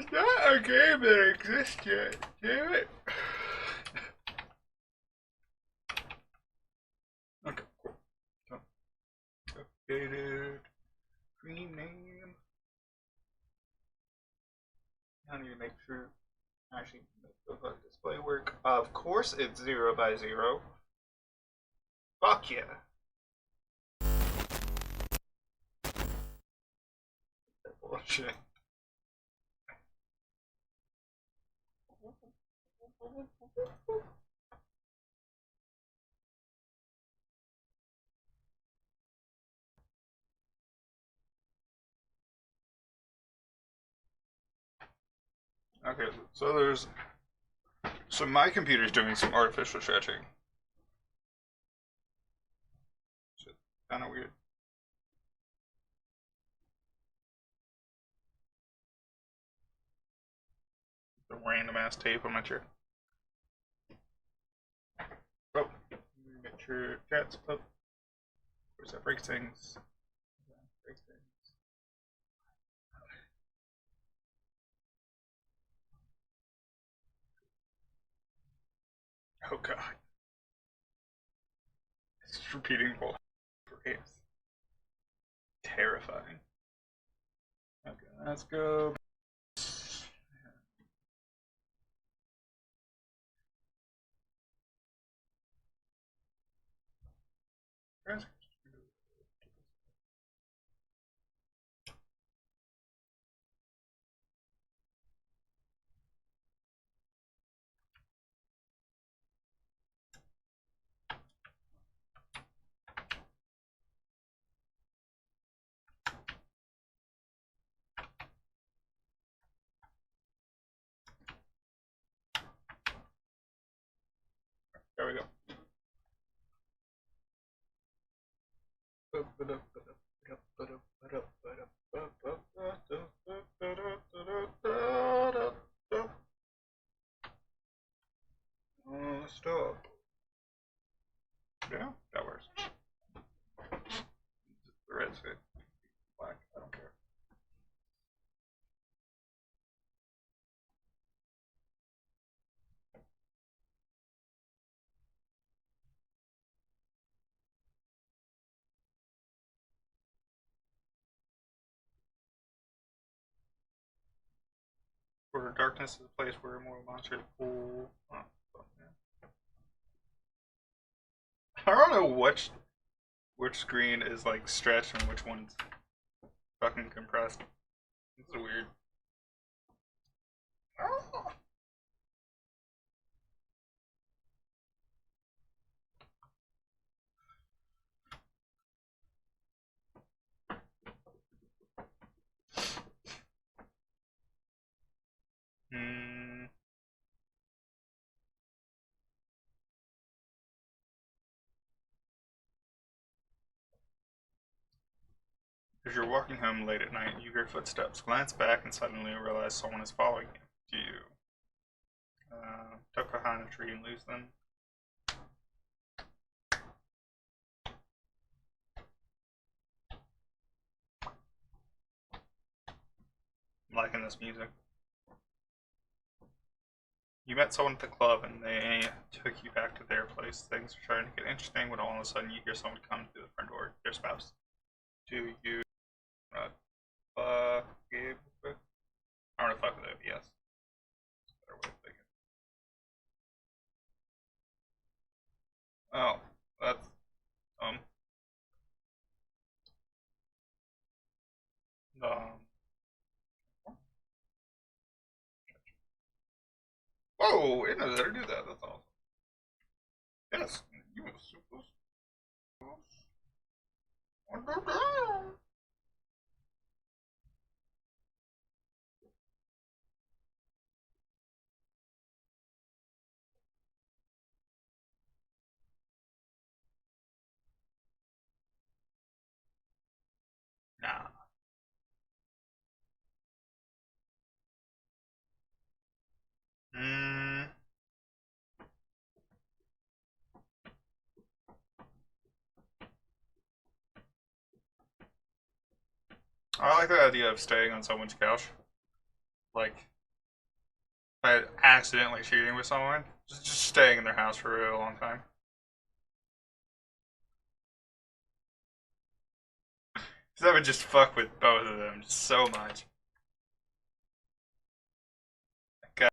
It's not a game that exists yet. Damn it. Okay, cool. So, updated. Green name. I need to make sure actually make the display work. Of course it's 0 by 0. Fuck yeah. Bullshit. Okay, so my computer's doing some artificial stretching. It's kind of weird. The random ass tape on my chair. Oh, make sure chat's up. Of course, that breaks things. Breaks things. Oh god. It's just repeating whole phrase. Terrifying. Okay, let's go. There we go. Stop. Yeah, that works. The red's fit. Black, I don't care. Where darkness is a place where immortal monsters pull. Oh, yeah. I don't know which screen is like stretched and which one's fucking compressed. It's weird. Oh. Hmm. As you're walking home late at night, you hear footsteps. Glance back and suddenly realize someone is following you. Do you duck behind a tree and lose them? I'm liking this music. You met someone at the club and they took you back to their place. Things are starting to get interesting when all of a sudden you hear someone come to the front door. Your spouse. Do you fuck it? I don't know, fuck with it, yes. That's a better way of thinking. Oh, that's um whoa, it knows how to do that, that's awesome. Yes, you were supposed to. Nah. Hmm. I like the idea of staying on someone's couch. like by accidentally cheating with someone, just staying in their house for a really long time. Because that would just fuck with both of them so much. Okay.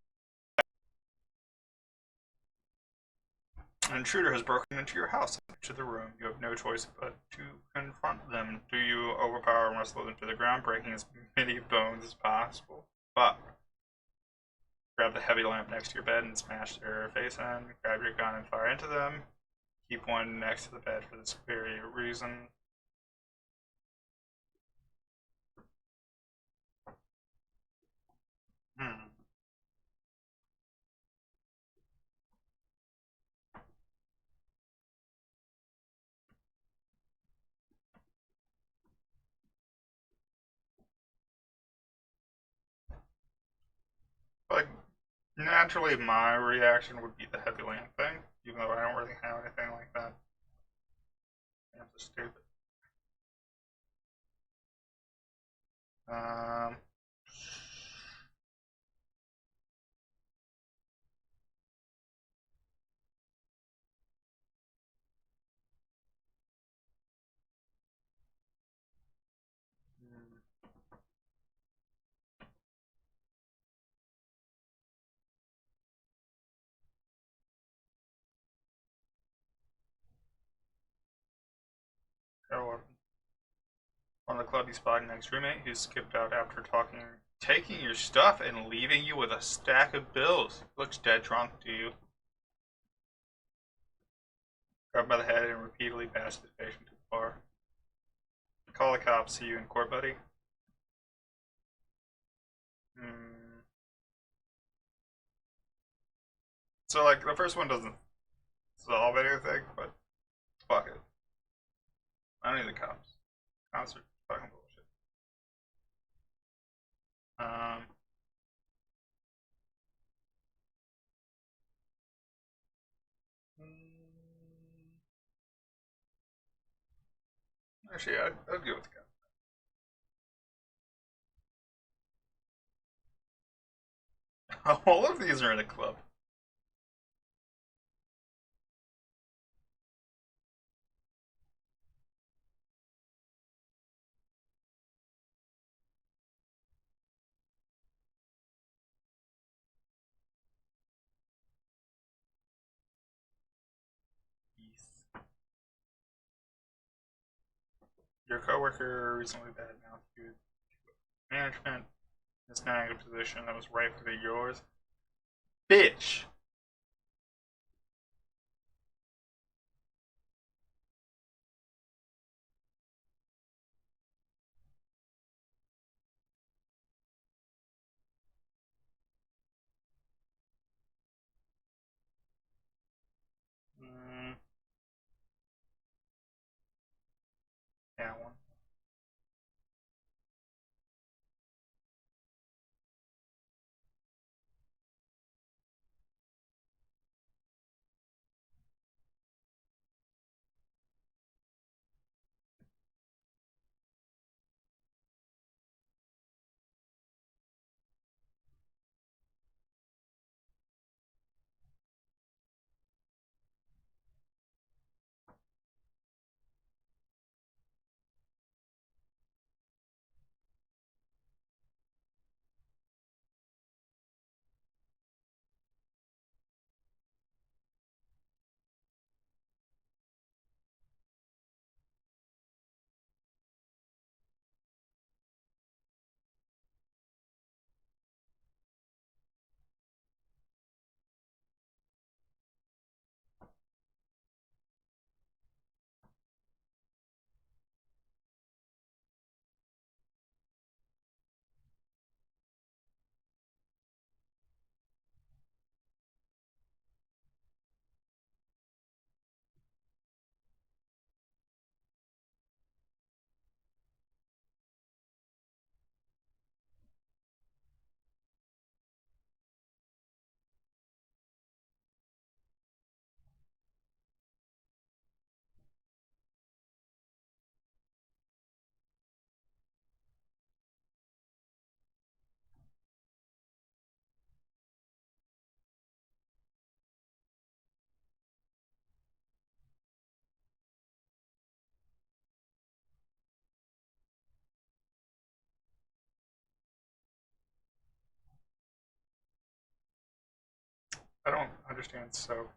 An intruder has broken into your house and to the room. You have no choice but to confront them. Do you overpower and wrestle them to the ground, breaking as many bones as possible? But grab the heavy lamp next to your bed and smash their face in. Grab your gun and fire into them. Keep one next to the bed for this very reason. Hmm. Like, naturally, my reaction would be the heavy lamp thing, even though I don't really have anything like that. I'm just stupid. Um, Carol, on the club, you spot an ex-roommate who skipped out after taking your stuff and leaving you with a stack of bills. Looks dead drunk to you. Grab him by the head and repeatedly bash his face into the bar. Call the cops. See you in court, buddy. Hmm. So, like, the first one doesn't solve anything, but fuck it. I don't need the cops. Cops are fucking bullshit. Um, actually, I'd go with the cops. All of these are in a club. Yes. Your coworker recently badmouthed you to management. Is now in a position that was rightfully yours. Bitch. Mm, yeah, one. I don't understand so.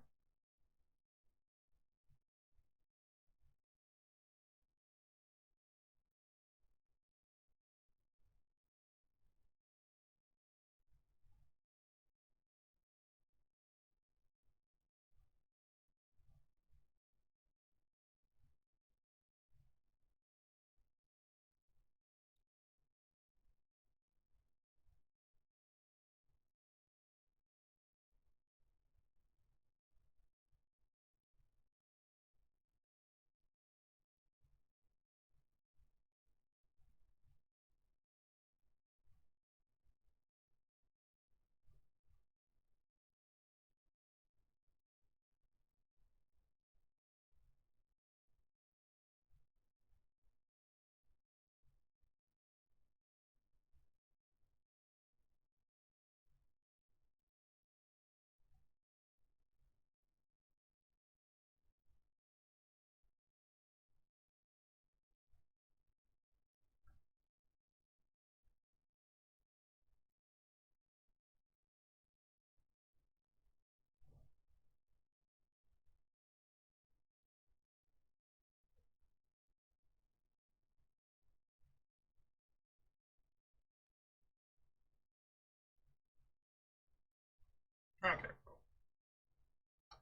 Okay, cool.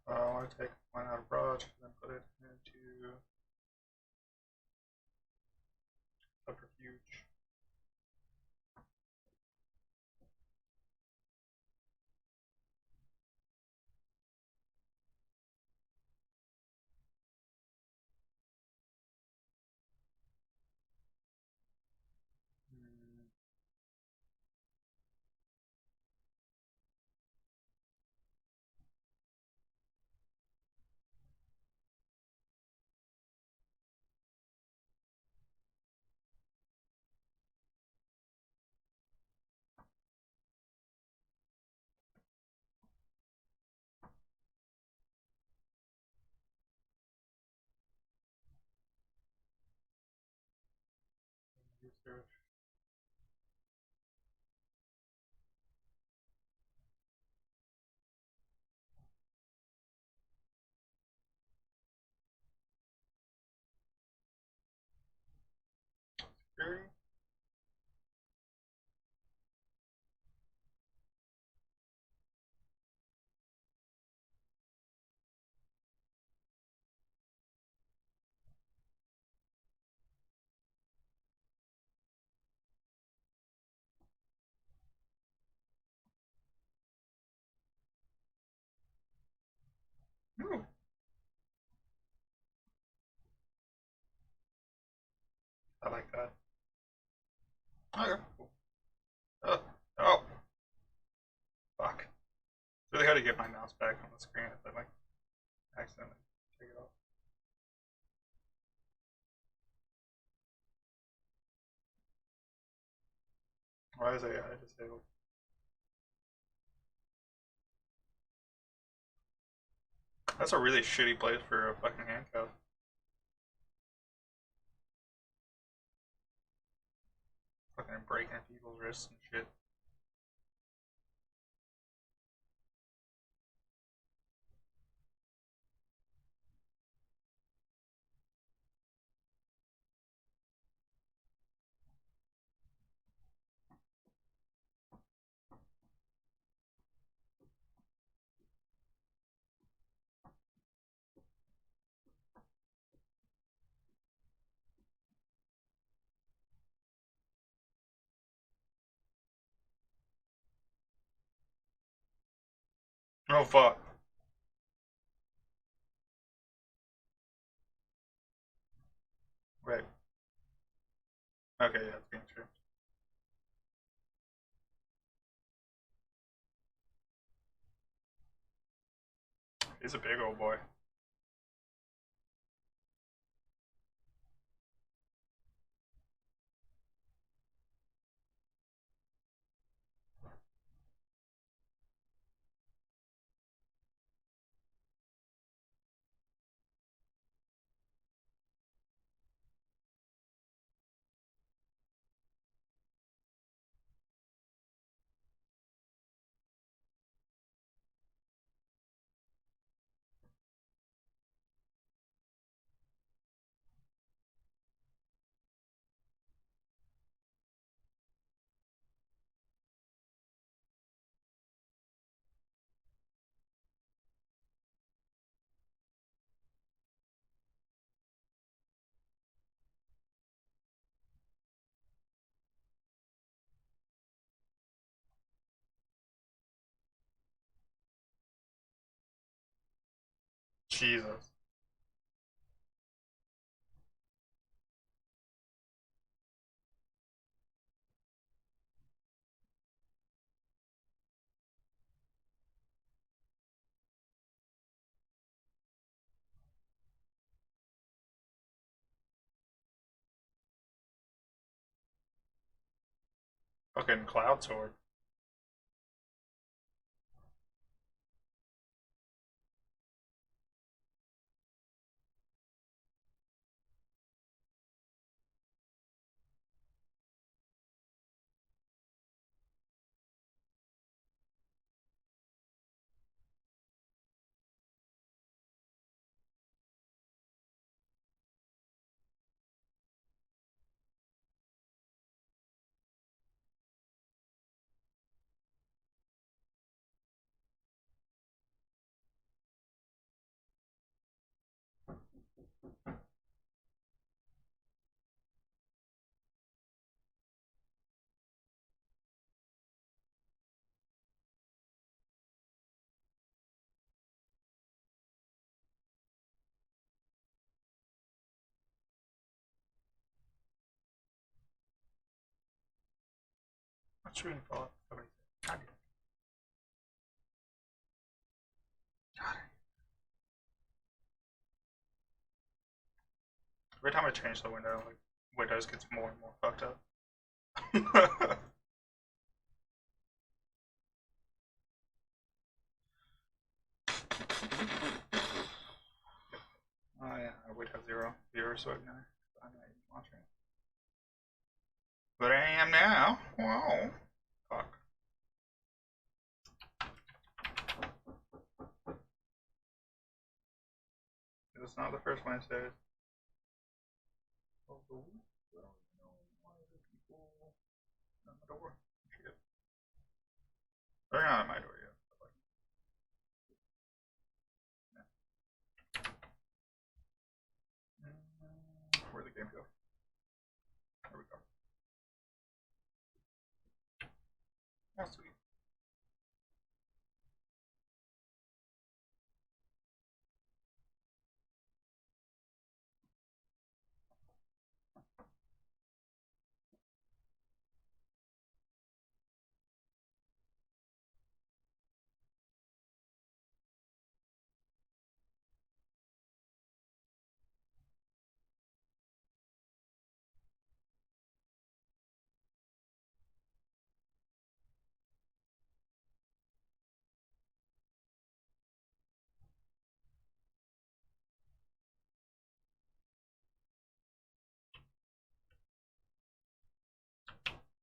I want to take one out of brush, then put it into subterfuge. Research. Security. Ooh, I like that. Okay, cool. Oh, oh, fuck. Really hard to get my mouse back on the screen if I like accidentally take it off. Why is AI disabled? That's a really shitty place for a fucking handcuff. Fucking breaking people's wrists and shit. Oh fuck. Right. Okay, yeah, it's being true. He's a big old boy. Jesus. Fucking cloud sword. What shooting fall? God damn. Every time I change the window, like Windows gets more and more fucked up. Oh yeah, I would have 0 viewers right now. I'm not even watching. But I am now. Whoa. Fuck. It's not the first Wednesday. Of the week. I don't know why the people at my door. Shit. They're not at my door yet. Where'd the game go? There we go. Oh, sweet.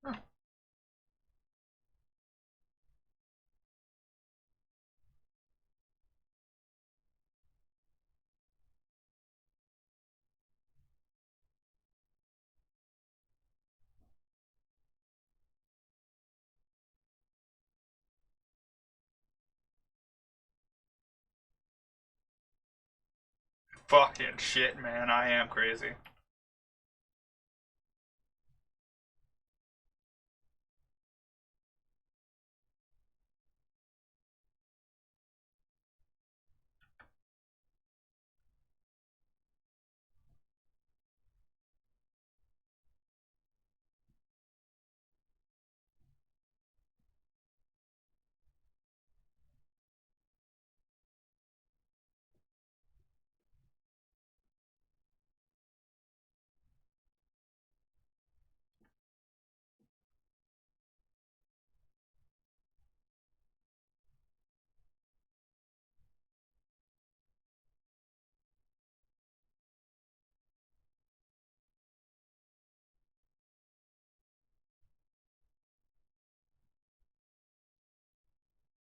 Huh. Fucking shit, man. I am crazy.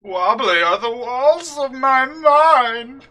Wobbly are the walls of my mind.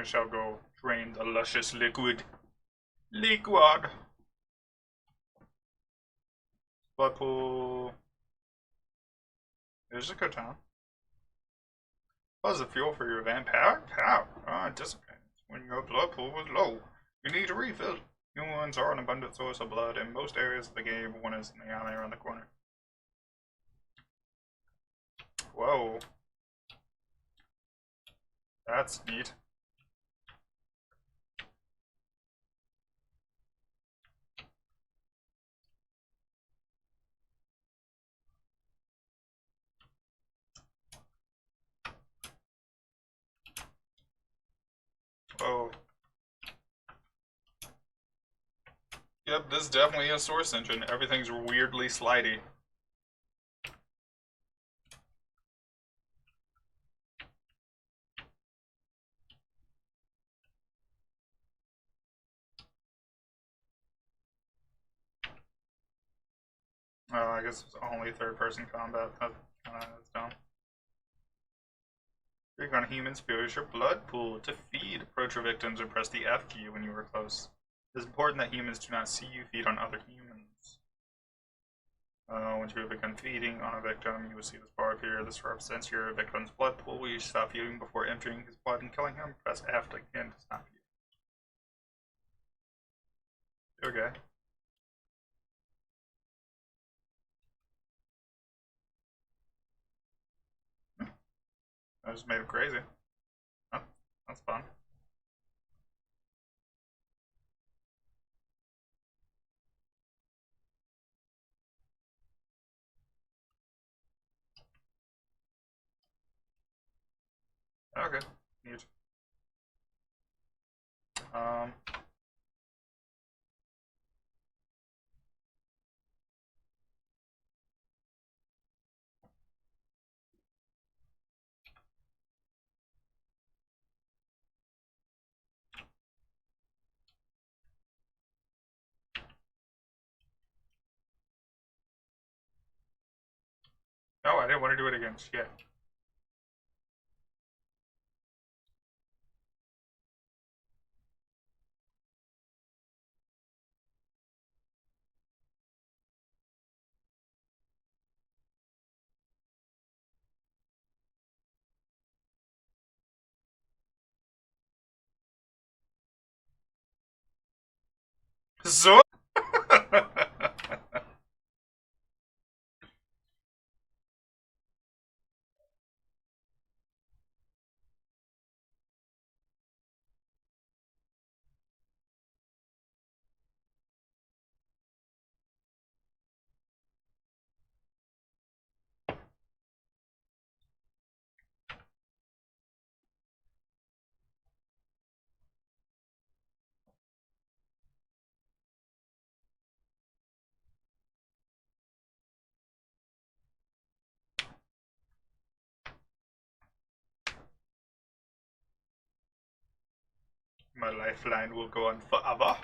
I shall go drain the luscious liquid. Liquid! Blood pool. There's a good time. What is the fuel for your van? Power? It dissipates when your blood pool is low. You need to refill. Humans are an abundant source of blood in most areas of the game. One is in the alley around the corner. Whoa. That's neat. Whoa. Yep, this is definitely a source engine. Everything's weirdly slidey. Oh, I guess it's only third-person combat. That's dumb. Click on humans, fills your blood pool. To feed, approach your victims and press the F key when you are close. It is important that humans do not see you feed on other humans. Once you have begun feeding on a victim, you will see this bar appear. This represents your victim's blood pool. You stop feeding before emptying his blood and killing him. Press F again to stop you. Okay. I just made him crazy. Oh, that's fun. Okay, neat. Oh, I didn't want to do it again. Shit. So. My lifeline will go on forever.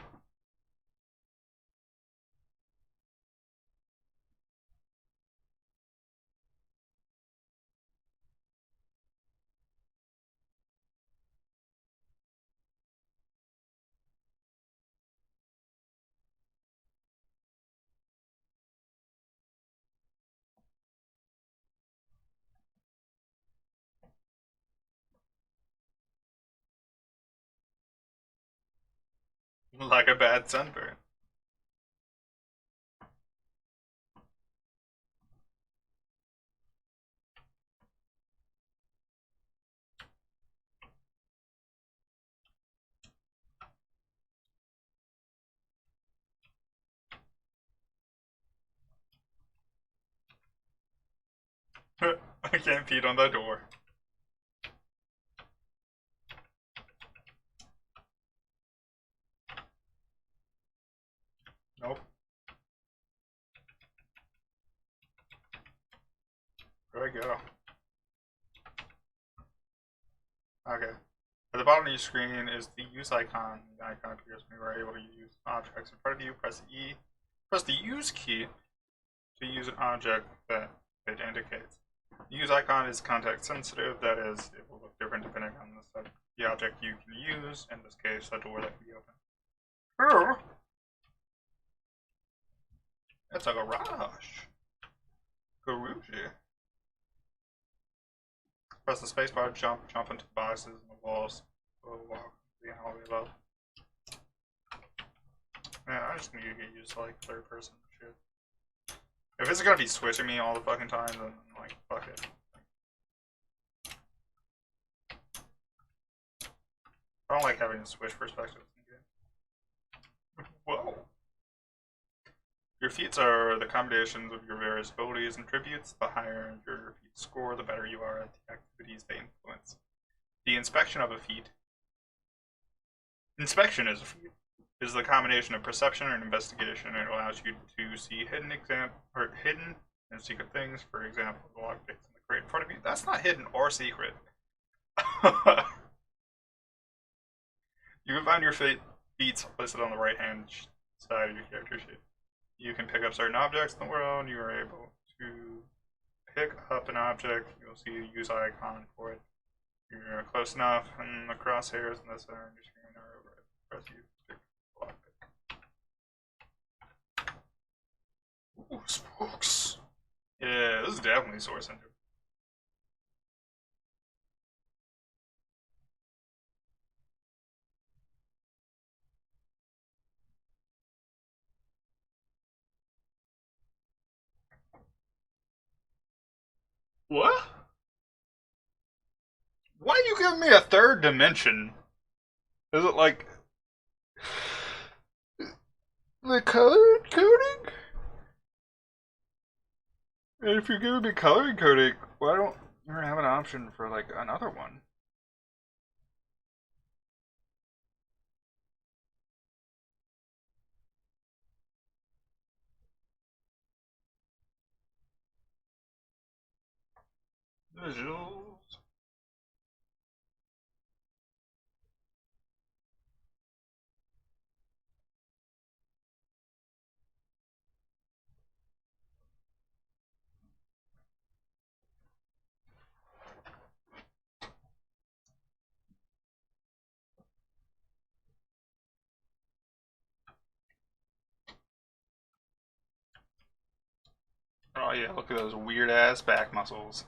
Like a bad sunburn. I can't feed on the door. Nope. Where do I go? Okay. At the bottom of your screen is the use icon. The icon appears when you are able to use objects in front of you. Press E. Press the use key to use an object that it indicates. Use icon is context sensitive, that is, it will look different depending on the object you can use, in this case, a door that can be open. Oh! It's a garage. Garage. Press the spacebar to jump into the boxes and the walls. We'll walk the alleyway above. Man, I just need to get used to like third person shit. If it's gonna be switching me all the fucking time, then like fuck it. I don't like having to switch perspectives in the game. Whoa. Your feats are the combinations of your various abilities and tributes. The higher your feat score, the better you are at the activities they influence. The inspection is a feat, is the combination of perception and investigation. It allows you to see hidden and secret things. For example, the lockpicks in the crate in front of you. That's not hidden or secret. You can find your feats listed on the right hand side of your character sheet. You can pick up certain objects in the world. You are able to pick up an object. You'll see a use icon for it. You're close enough, and the crosshairs in the center of your screen are over it. Press U to pick the lockpick. Ooh, spooks. Yeah, this is definitely Source Engine. What? Why are you giving me a third dimension? Is it like the color coding? And if you're giving me color encoding, why don't you have an option for like another one? Visuals. Oh yeah, look at those weird ass back muscles.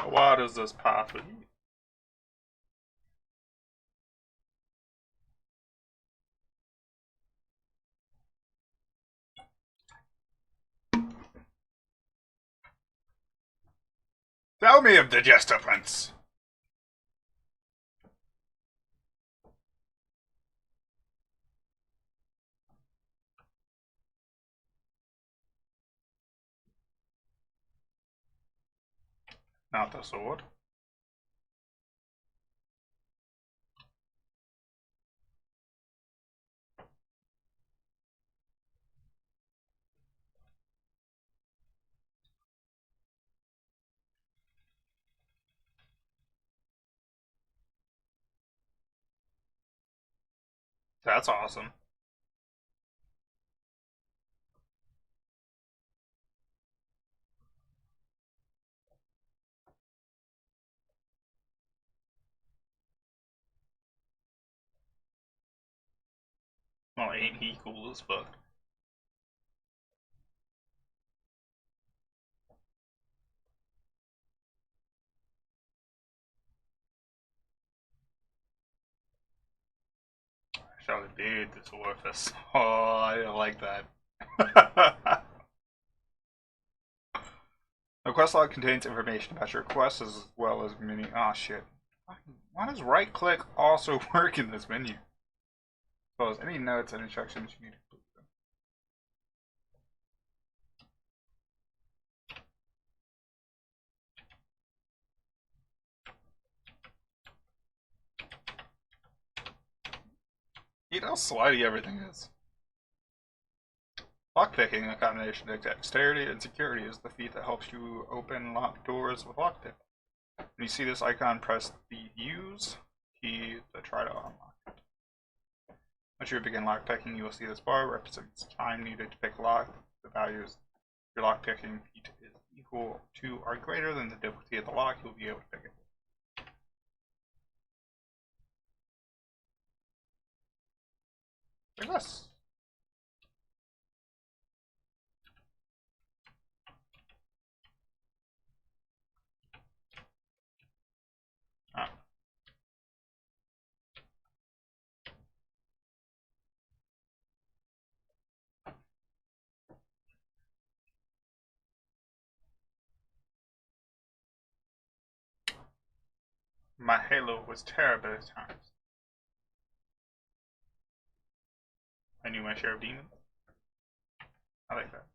Why does this path lead? Tell me of the Jester Prince. Not the sword. That's awesome. Well, ain't he cool as fuck? Shall be this orifice. Oh, I didn't like that. The quest log contains information about your quest as well as many. Oh shit. Why does right click also work in this menu? Well, any notes and instructions you need to include them. hate how slidey everything is. Lockpicking, a combination of dexterity and security, is the feat that helps you open locked doors with lockpick. When you see this icon, press the use key to try to unlock it. Once you begin lockpicking, you will see this bar represents time needed to pick a lock. The values your lockpicking feat is equal to or greater than the difficulty of the lock, you'll be able to pick it. Like this. Ah. My halo was terrible at times. I knew my share of demons. I like that.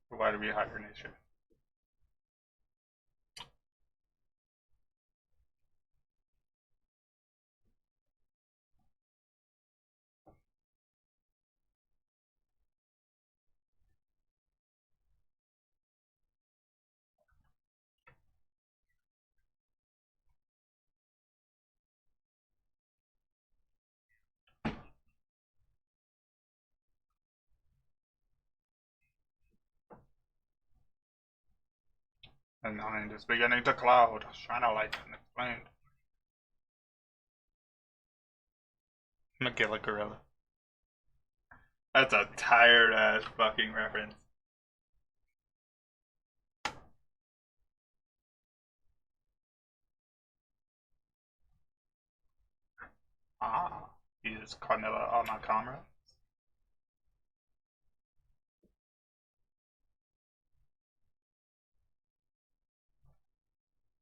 Why do we hire nation? The mind is beginning to cloud. Shine a light and explained. Magilla Gorilla. That's a tired ass fucking reference. Ah, he's Carnilla on my camera.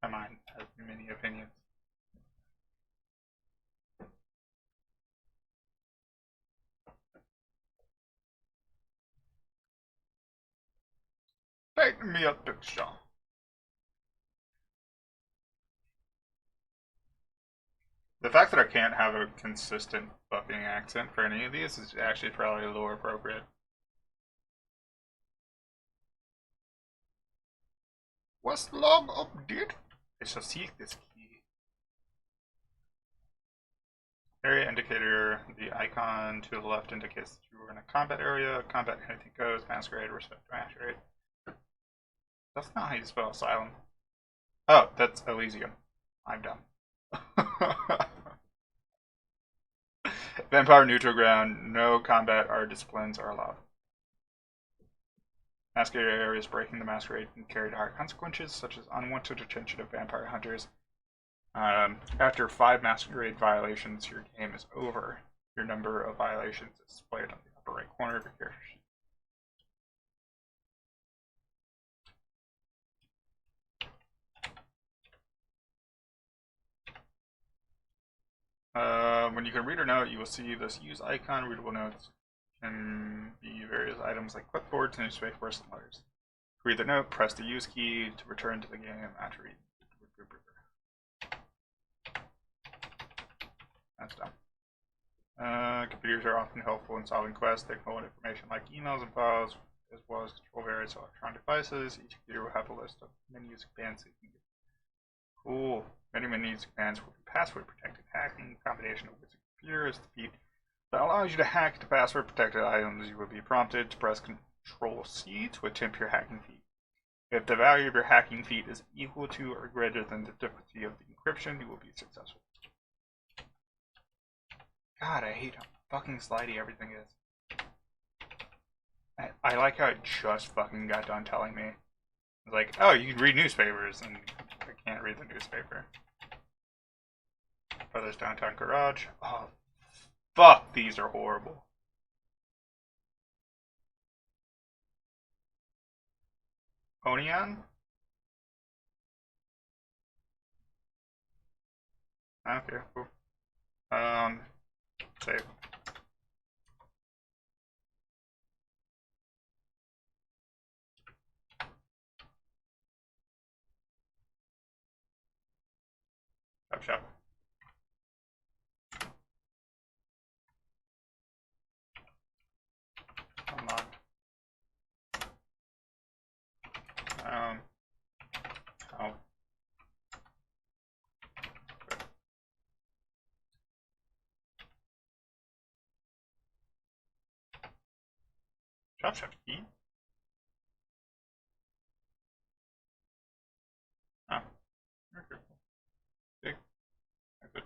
My mind has many opinions. Take me a picture. The fact that I can't have a consistent fucking accent for any of these is actually probably lore appropriate. What's log update? I shall seek this key. Area indicator, the icon to the left indicates that you are in a combat area. Combat anything goes, masquerade, respect, masquerade. That's not how you spell asylum. Oh, that's Elysium. I'm dumb. Vampire neutral ground, no combat or disciplines are allowed. Masquerade areas breaking the masquerade can carry dire consequences, such as unwanted attention of vampire hunters. After 5 masquerade violations, your game is over. Your number of violations is displayed on the upper right corner of your character sheet. When you can read a note, you will see this use icon. Readable notes can be various items like clipboards, newspapers, and letters. To read the note, press the use key to return to the game after reading. That's done. Computers are often helpful in solving quests. They can hold information like emails and files, as well as control various electronic devices. Each computer will have a list of menus and commands that you can get. Cool. Many menus and commands will be password protected. Hacking, combination of which computer is the feat that allows you to hack the password protected items. You will be prompted to press Control C to attempt your hacking feat. If the value of your hacking feat is equal to or greater than the difficulty of the encryption, you will be successful. God, I hate how fucking slidey everything is. I like how it just fucking got done telling me. It's like, oh, you can read newspapers, and I can't read the newspaper. Brothers Downtown Garage. Oh, fuck, these are horrible. Onion? Okay, cool. Save. Chop chop. Come on. Oh. Chop chop key. Oh. Okay. Big. Good.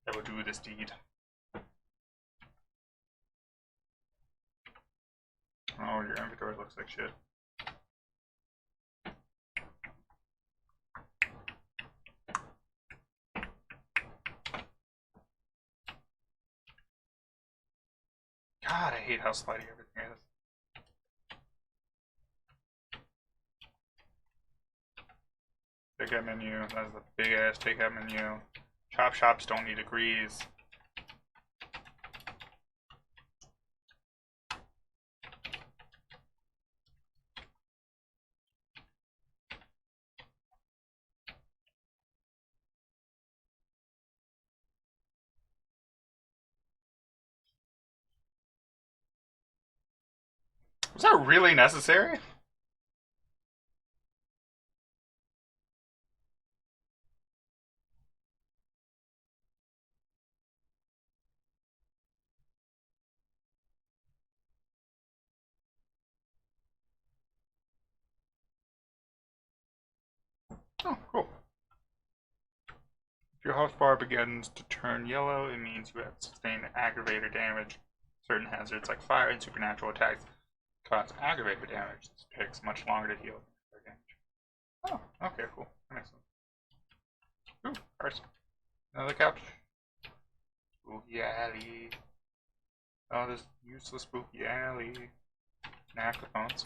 I will do this deed. Oh, your inventory looks like shit. God, I hate how slidey everything is. Takeout menu. That's a big ass takeout menu. Chop shops don't need degrees. Was that really necessary? Oh, cool. If your health bar begins to turn yellow, it means you have sustained aggravator damage. Certain hazards like fire and supernatural attacks cause aggravator damage. This takes much longer to heal than damage. Oh, okay, cool. That makes sense. Ooh, cars. Another couch. Spooky alley. Oh, this useless spooky alley. Napkins.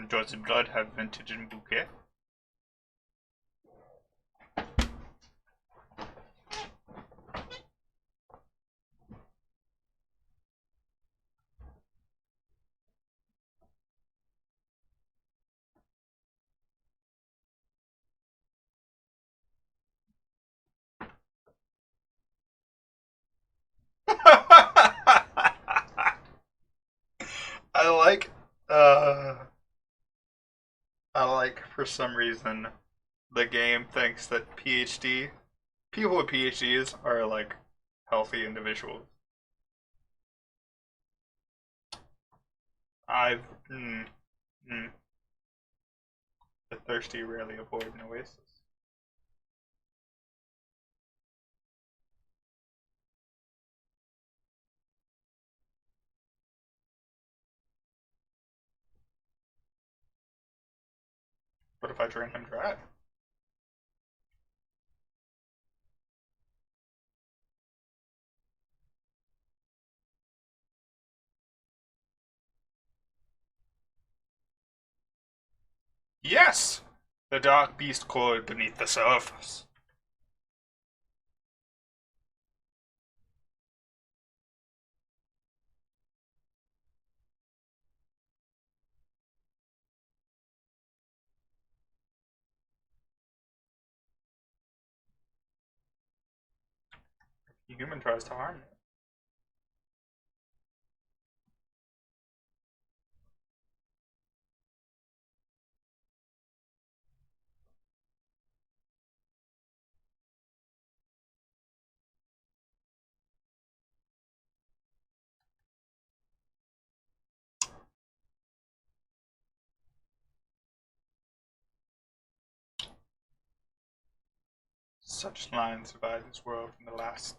Does blood have vintage and bouquet? I like, for some reason, the game thinks that people with PhDs are like healthy individuals. I've, the thirsty rarely avoid an oasis. What if I drain him dry? Yes! The dark beast coiled beneath the surface. The human tries to harm me. Such lines divide this world from the last.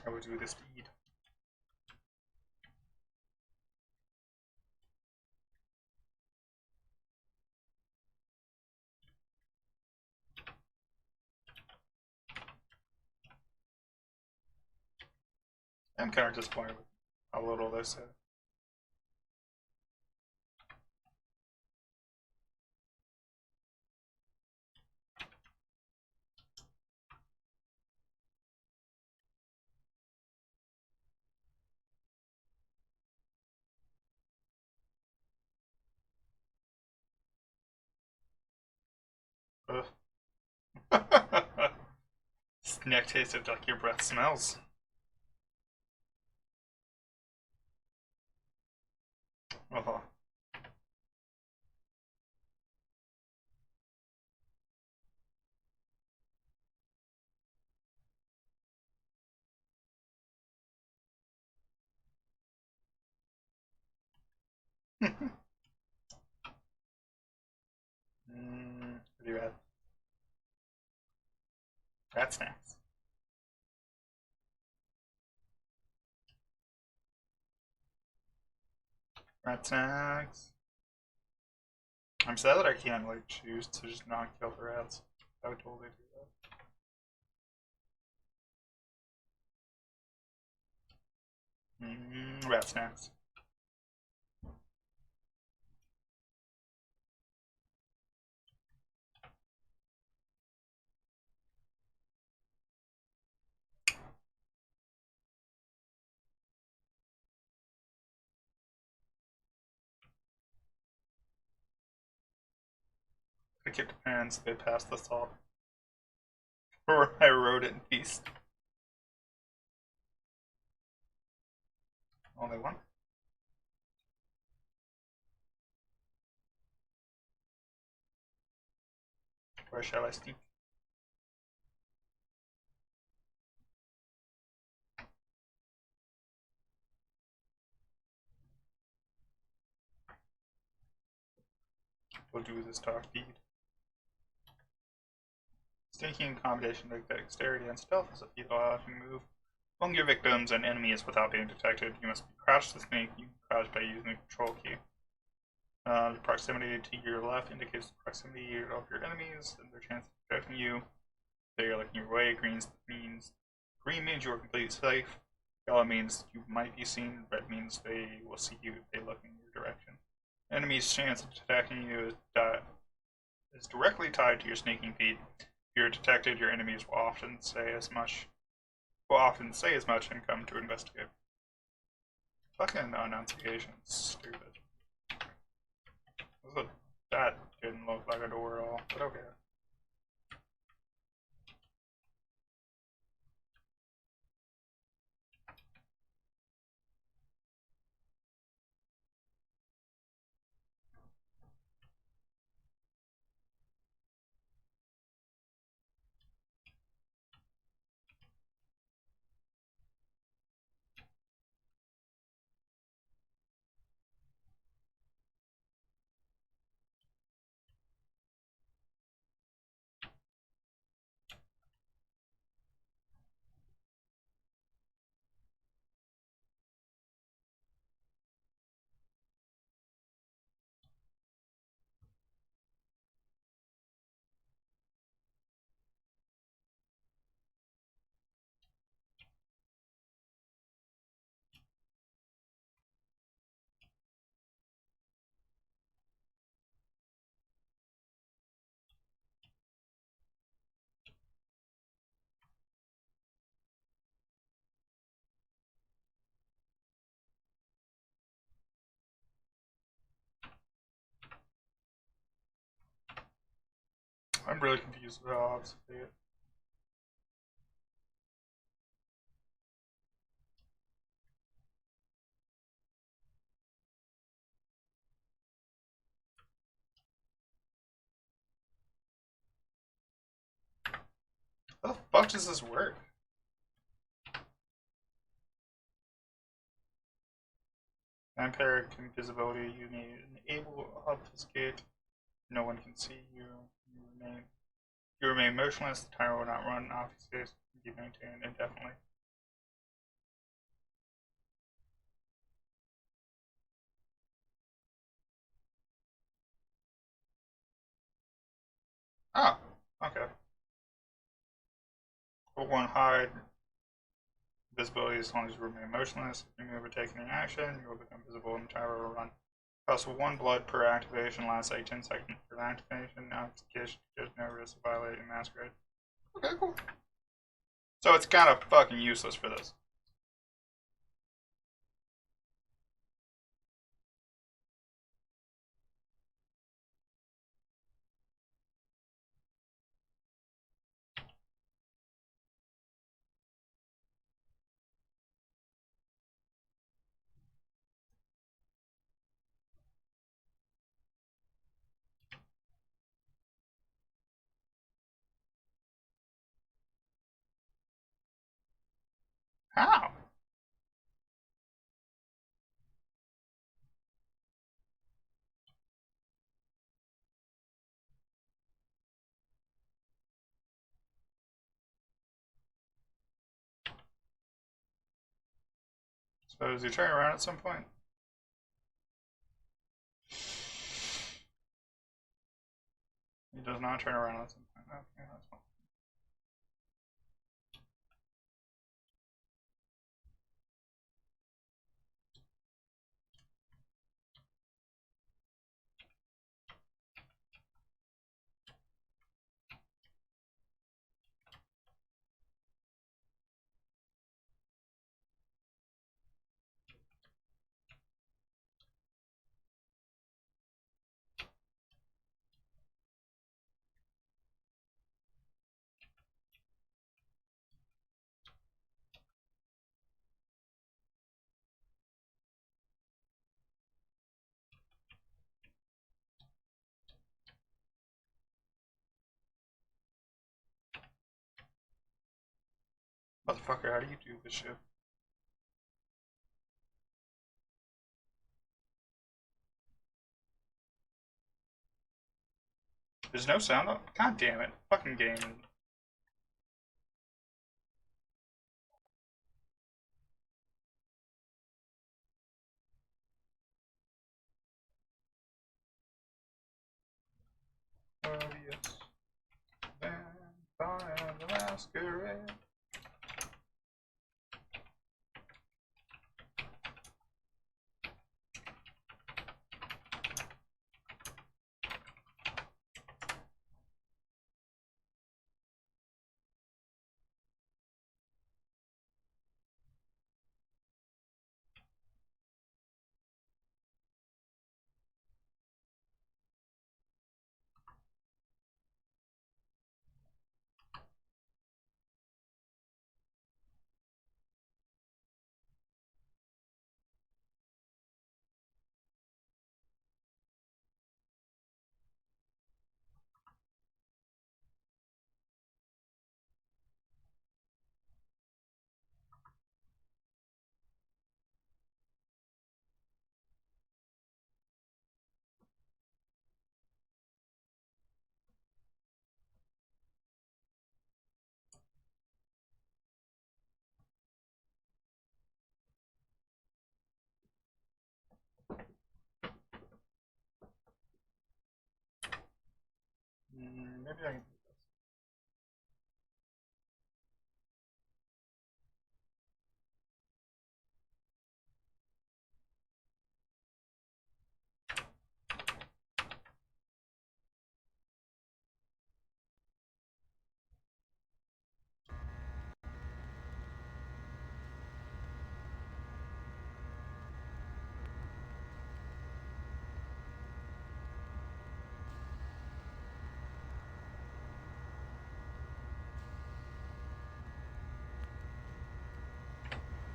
I will do this deed. I'm kind of disappointed with how little they said. Snack tasted like your breath smells. Oh. What do you have? Rat snacks. Rat snacks. I'm sad that I can't like choose to just not kill the rats. I would totally do that. Rat snacks. I think it depends. They passed this off. Or I wrote it in peace. Only one. Where shall I sneak? We'll do this dark deed. Sneaking combination of dexterity and stealth is a feat that allows you to move among your victims and enemies without being detected. You must be crouched to sneak. You can crouch by using the control key. The proximity to your left indicates the proximity of your enemies and their chance of detecting you. They are looking your way. Green means you are completely safe. Yellow means you might be seen. Red means they will see you if they look in your direction. Enemy's chance of attacking you is directly tied to your sneaking feat. If you're detected, your enemies will often say as much and come to investigate. Fucking enunciation, stupid. That didn't look like a door at all, but okay. I'm really confused with how to say it. How the fuck does this work? Vampiric invisibility, you need enable obfuscate. No one can see you. You remain motionless. The timer will not run. Obfuscate can be maintained indefinitely. Ah, okay. One hide. Visibility as long as you remain motionless. If you move or take any action, you will become visible in the tower or run. Cost 1 blood per activation, lasts like 10 seconds per activation. No application, there's no risk of violating Masquerade. Okay, cool. So it's kind of fucking useless for this. How? So does he turn around at some point? He does not turn around at some point. Okay, that's fine. Motherfucker, how do you do this shit? There's no sound up? God damn it. Fucking game. Oh yes. Vampire the Masquerade. Maybe I can do this.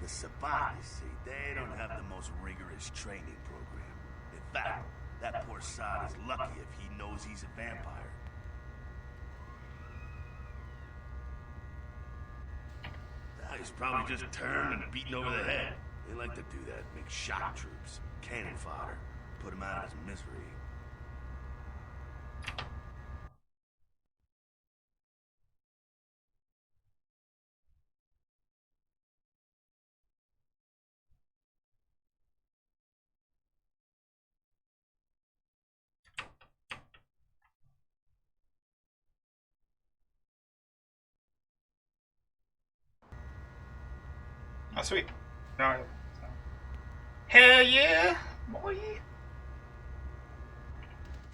The Sabatis, see, they don't have the most rigorous training program. In fact, that poor sod is lucky if he knows he's a vampire. He's probably just turned and beaten over the head. They like to do that, make shock troops, cannon fodder, put him out of his misery. Oh, sweet. No, so. Hell yeah, boy.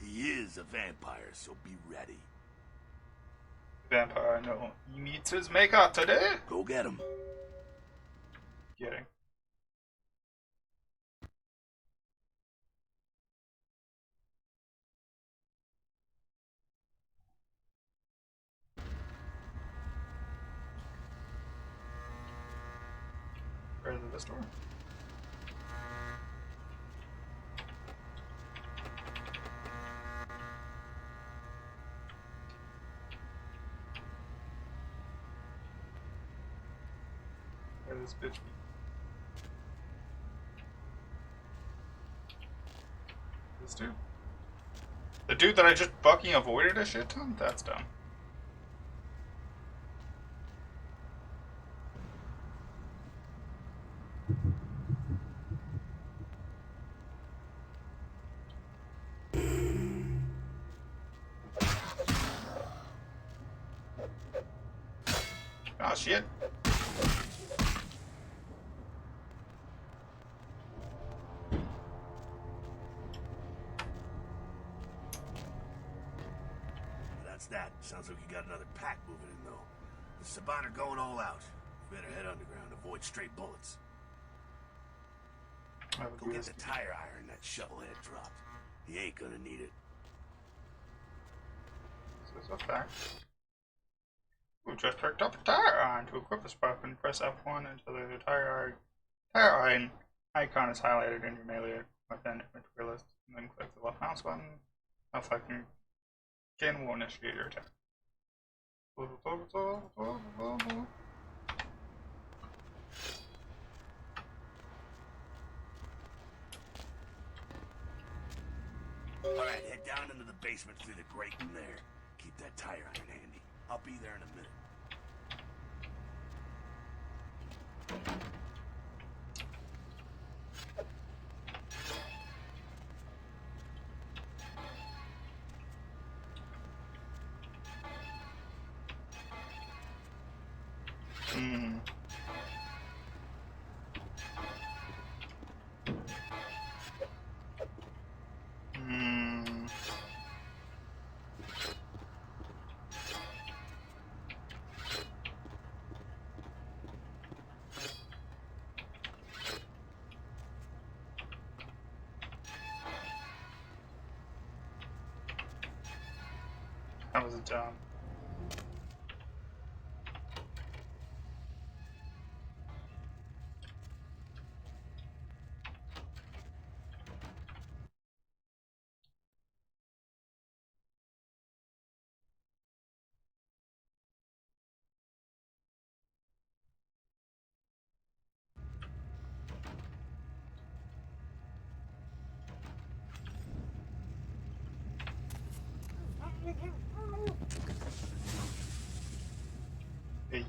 He is a vampire, so be ready. Vampire, no. He meets his maker today. Go get him. Getting. Where's the store? Where's this bitch? This dude? The dude that I just fucking avoided a shit ton? That's dumb. Oh shit. That's that. Sounds like you got another pack moving in, though. The Saban are going all out. You better head underground, avoid straight bullets. Go get the tire iron that shovelhead dropped. He ain't gonna need it. So it's a fact. We just picked up a tire iron. To equip this weapon, press F1 until the tire iron icon is highlighted in your melee weapon inventory list, and then click the left mouse button. Affecting again will initiate your attack. Alright, head down into the basement through the grate from there. Keep that tire iron handy. I'll be there in a minute. That was a dumb.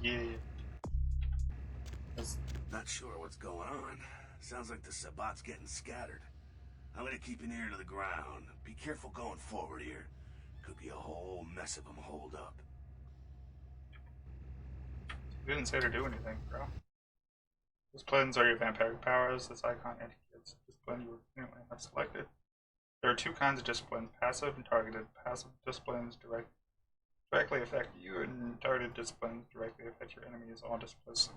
Yeah. Not sure what's going on. Sounds like the Sabat's getting scattered. I'm gonna keep an ear to the ground. Be careful going forward here. Could be a whole mess of them holed up. You didn't say to do anything, bro. Disciplines are your vampiric powers. This icon indicates the discipline you currently have selected. There are two kinds of disciplines, passive and targeted. Passive disciplines directly affect you, and targeted disciplines directly affect your enemies. All disciplines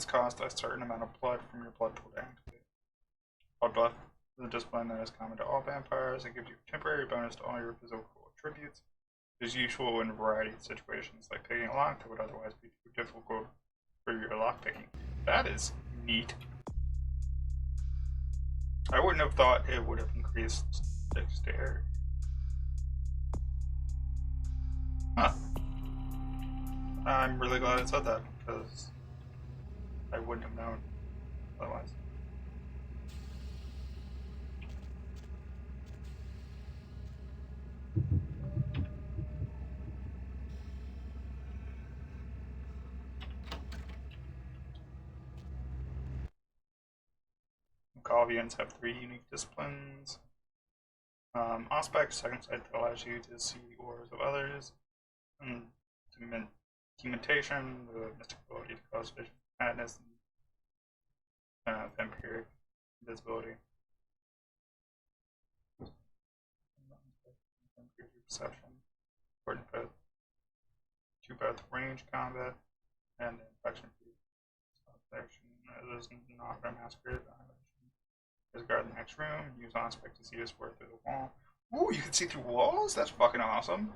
cost a certain amount of blood from your blood pool to activate. Blood buff is a discipline that is common to all vampires. It gives you a temporary bonus to all your physical attributes. It is useful in a variety of situations, like picking a lock that would otherwise be too difficult for your lockpicking. That is neat. I wouldn't have thought it would have increased dexterity. Huh. I'm really glad it said that, because I wouldn't have known otherwise. Galvians have 3 unique disciplines. Aspect, second sight that allows you to see the auras of others. And Dementation, the mystic ability to cause vision madness. And vampiric invisibility. Perception, important to both range combat and infection. Action is not a masquerade. Just guard the next room. Use on-spec to see this work through the wall. Ooh, you can see through walls? That's fucking awesome.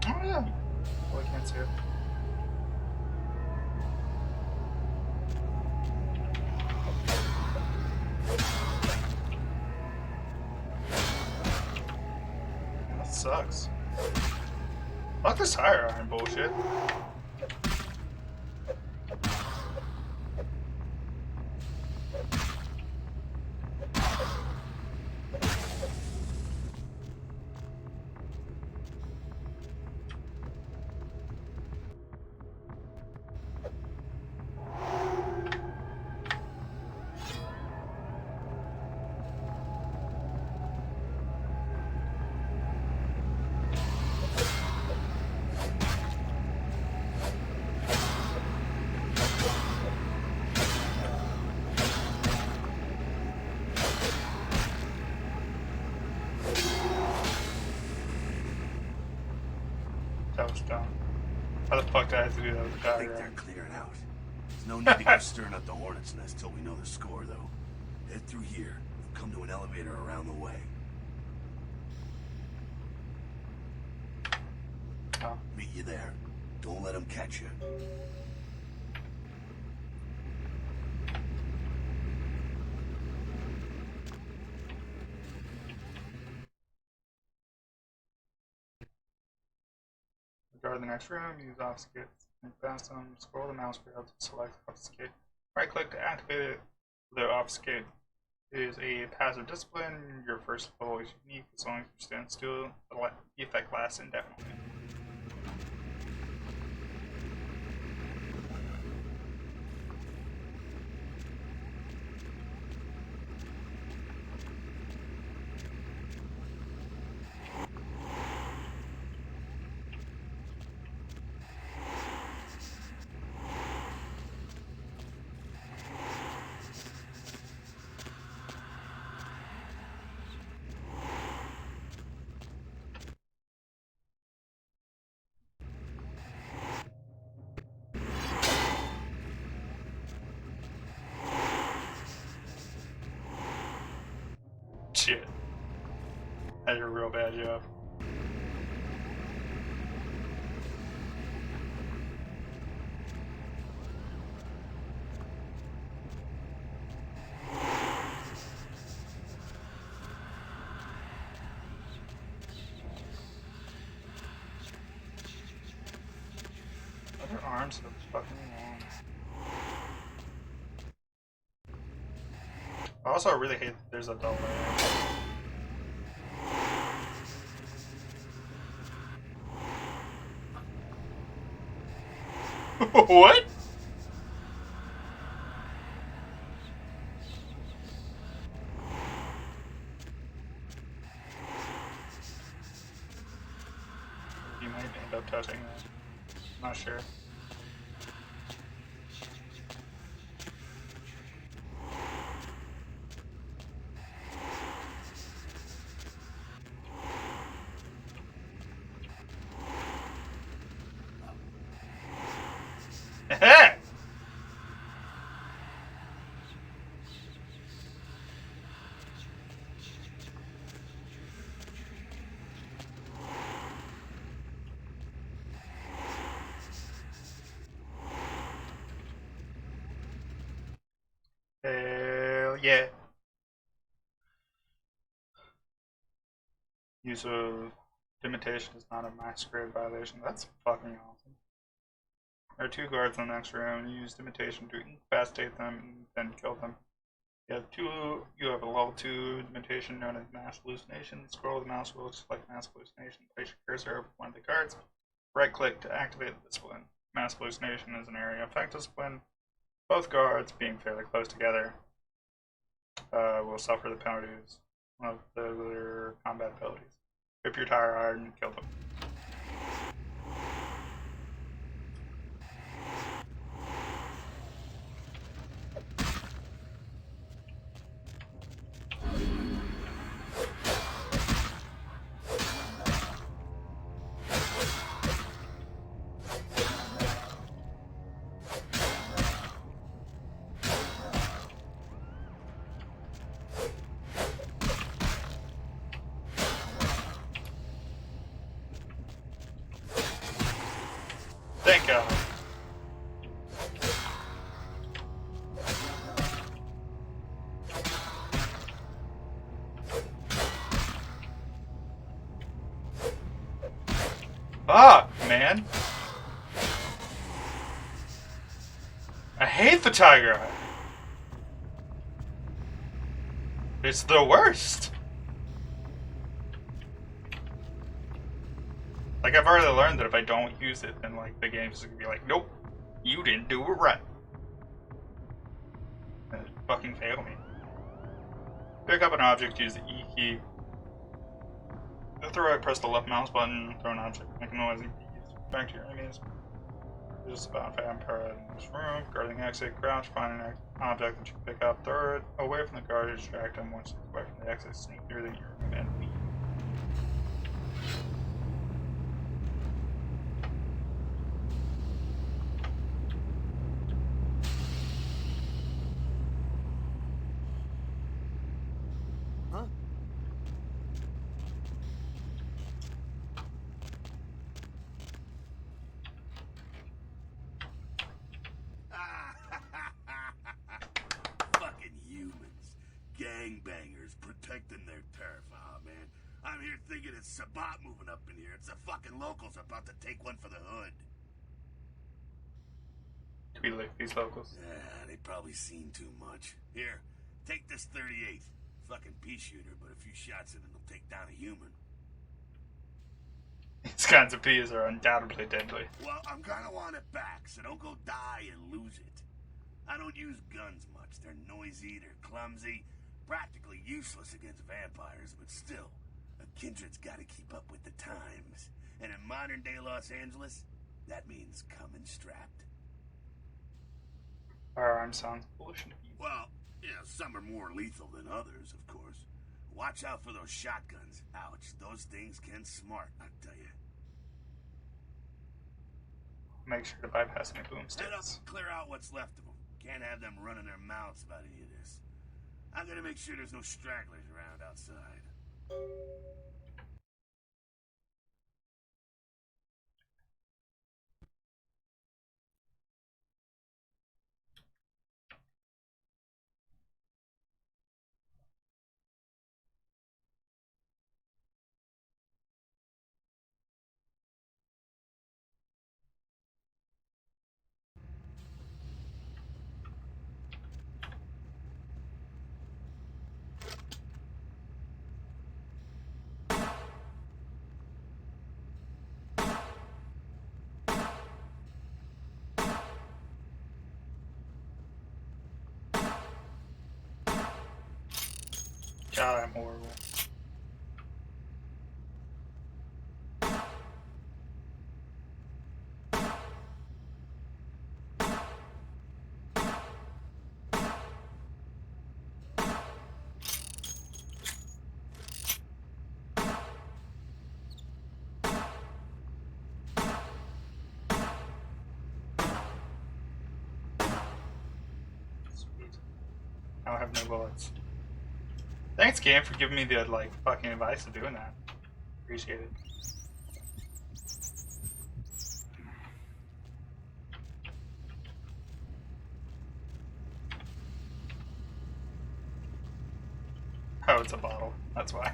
Oh yeah. Well, I can't see it. That sucks. Fuck this tire iron bullshit. That was dumb. How the fuck did I have to do that with the I think tire they're iron? clearing out. There's no need to go stirring up the hornet's nest till we know the score, though. Head through here. We've come to an elevator around the way. Oh. Meet you there. Don't let them catch you. Guard the next room, use obfuscate and fast them, scroll the mouse wheel to select obfuscate. Right click to activate it. The obfuscate is a passive discipline. Your first level is unique as long as you stand still. The effect lasts indefinitely. Shit. That's a real bad job. Their arms so fucking long. I also really hate that there's a double. What? You might end up touching that. I'm not sure. Hell yeah. Use a Imitation is not a masquerade violation. That's fucking awesome. There are 2 guards in the next room. You used imitation to incapacitate them and then kill them. You have a level 2 imitation known as mass hallucination. Scroll the mouse wheel to select mass hallucination. Place your cursor over one of the cards. Right click to activate the discipline. Mass hallucination is an area effect discipline. Both guards, being fairly close together, will suffer the penalties of their combat abilities. Rip your tire iron and kill them. Thank God. Fuck, man. I hate the tiger eye. It's the worst. Like, I've already learned that if I don't use it, then, like, the game's just gonna be like, nope, you didn't do it right. And fucking fail me. Pick up an object, use the E key. At the right, press the left mouse button, throw an object, make a noise, and use back to your enemies. There's about a vampire in this room. Guarding exit, crouch, find an object that you can pick up, throw it away from the guard, distract him. Once it's away from the exit, sneak through the room and leave. Huh? Fucking humans. Gangbangers protecting their turf. Oh, man. I'm here thinking it's Sabat moving up in here. It's the fucking locals about to take one for the hood. We lick these locals. Yeah, they probably seen too much. Here, take this 38th. Fucking pea shooter, but a few shots in it will take down a human. These kinds of peas are undoubtedly deadly. Well, I'm gonna want it back, so don't go die and lose it. I don't use guns much. They're noisy, they're clumsy, practically useless against vampires, but still, a kindred's gotta keep up with the times. And in modern-day Los Angeles, that means coming strapped. Firearm sounds foolish. Well, yeah, some are more lethal than others, of course. Watch out for those shotguns. Ouch, those things can smart, I tell you. Make sure to bypass any Head up boomsticks. and clear out what's left of them. Can't have them running their mouths about any of this. I'm gonna make sure there's no stragglers around outside. God, I'm horrible. Sweet. Now I have no bullets. Thanks, game, for giving me the, like, fucking advice of doing that. Appreciate it. Oh, it's a bottle. That's why.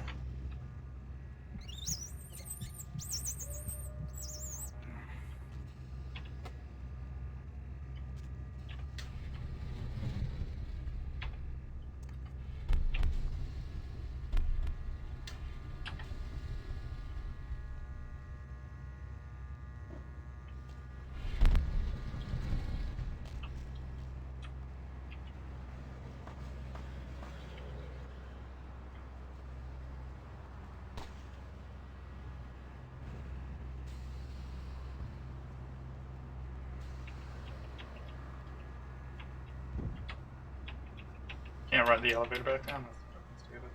Can't ride the elevator back down. That's fucking stupid.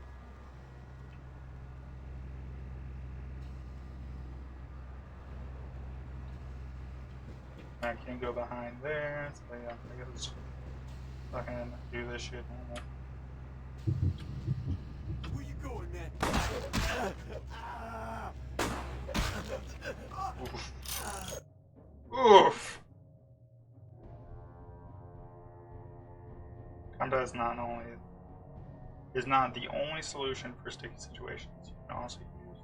I can't go behind there, so yeah, I guess fucking do this shit normal. Where you going, man? Oof. Oof. Combat is not the only solution for sticky situations. You can also use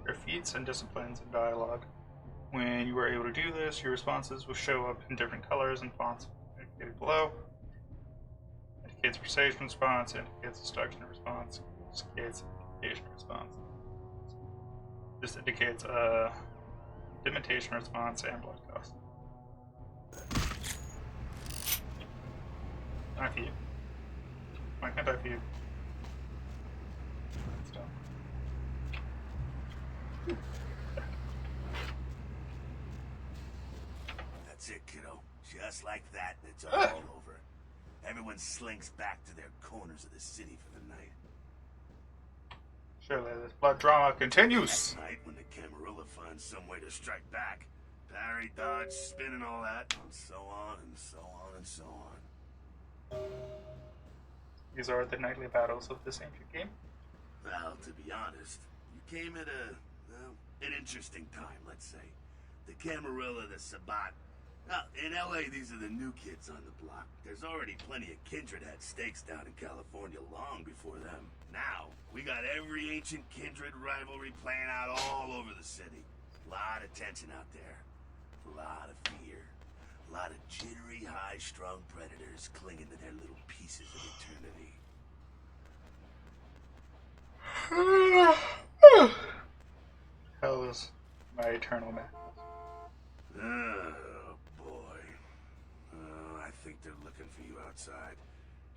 your feats and disciplines in dialogue. When you are able to do this, your responses will show up in different colors and fonts indicated below. Indicates persuasion response, indicates destruction response, indicates imitation response. This indicates imitation response and blood cost. I feed. Why can't I feed? That's it, kiddo. Just like that, and it's all over. Everyone slinks back to their corners of the city for the night. Surely this blood drama continues. That night, when the Camarilla finds some way to strike back, parry, dodge, spin, and all that, and so on, and so on, and so on. These are the nightly battles of this ancient game. Well, to be honest, you came at an interesting time, let's say. The Camarilla, the Sabbat. Now, in LA, these are the new kids on the block. There's already plenty of kindred had stakes down in California long before them. Now, we got every ancient kindred rivalry playing out all over the city. A lot of tension out there. A lot of fear. A lot of jittery, high-strung predators clinging to their little pieces of eternity. Hell is my eternal man. Oh, boy. I think they're looking for you outside.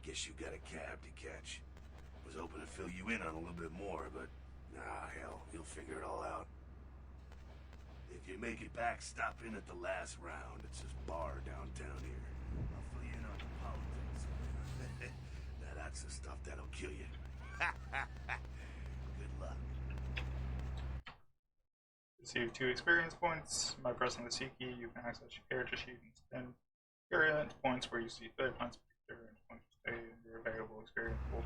Guess you got a cab to catch. Was hoping to fill you in on a little bit more, but hell, you'll figure it all out. If you make it back, stop in at the last round. It's this bar downtown here. I'll fill you in on the politics. Now that's the stuff that'll kill you. Good luck. Receive 2 experience points. By pressing the C key, you can access your character sheet and spend experience points where you see 30 points per experience points to stay in your available experience pool.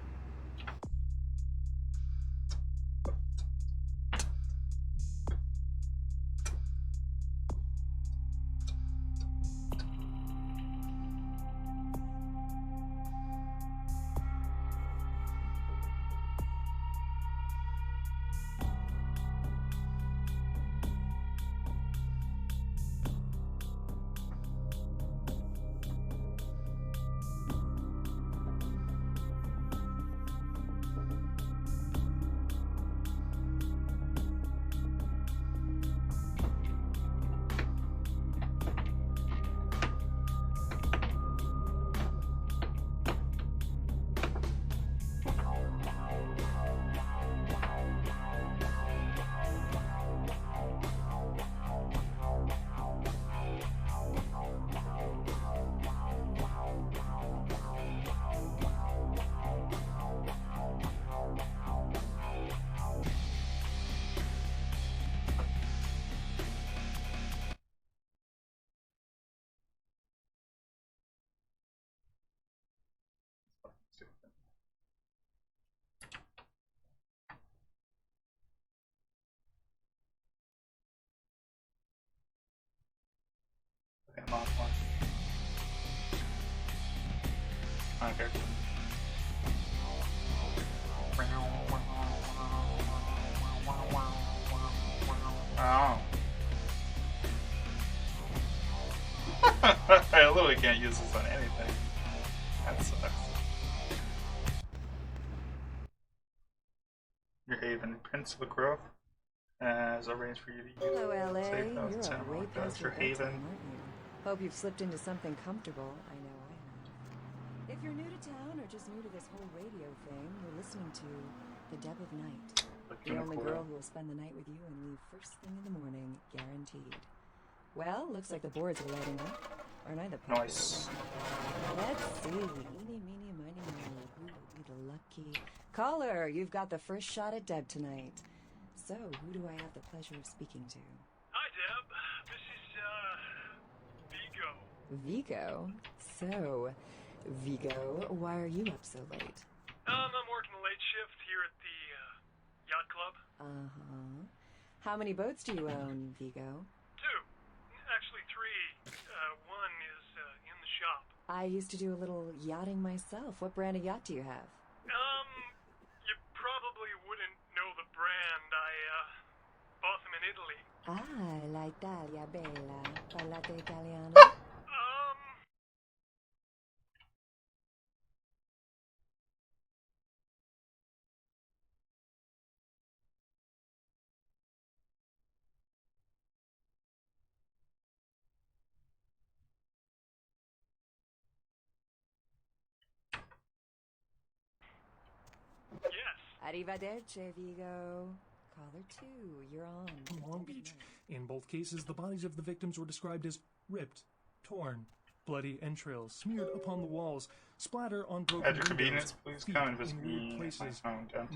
Okay, I'm off one. Okay. Oh. I literally can't use this on anything. That sucks. Your haven, Prince LaGrove, has arranged for you to use. Hello, LA. Safe house You're center. way That's past your your bedtime, haven. aren't you? Hope you've slipped into something comfortable. I know I have. If you're new to town or just new to this whole radio thing, you're listening to The Deb of Night. The only girl who will spend the night with you and leave first thing in the morning, guaranteed. Well, looks like the boards are lighting up. Aren't I the popular Nice. one? Let's see. Eeny, meeny, miny, moe. Who would we lucky. Caller, you've got the first shot at Deb tonight. So, who do I have the pleasure of speaking to? Hi, Deb. This is, Vigo. Vigo? So, Vigo, why are you up so late? I'm working a late shift here at the, yacht club. Uh-huh. How many boats do you own, Vigo? 2. Actually, 3. One is, in the shop. I used to do a little yachting myself. What brand of yacht do you have? You probably wouldn't know the brand. I, bought them in Italy. Ah, la Italia, bella. Parlate italiano? Yes. Arrivederci, Vigo. Caller 2, you're on. From Long Beach. In both cases, the bodies of the victims were described as ripped, torn, bloody entrails smeared upon the walls, splatter on broken At your convenience, windows, please feet come and visit in me weird at my places. home downtown.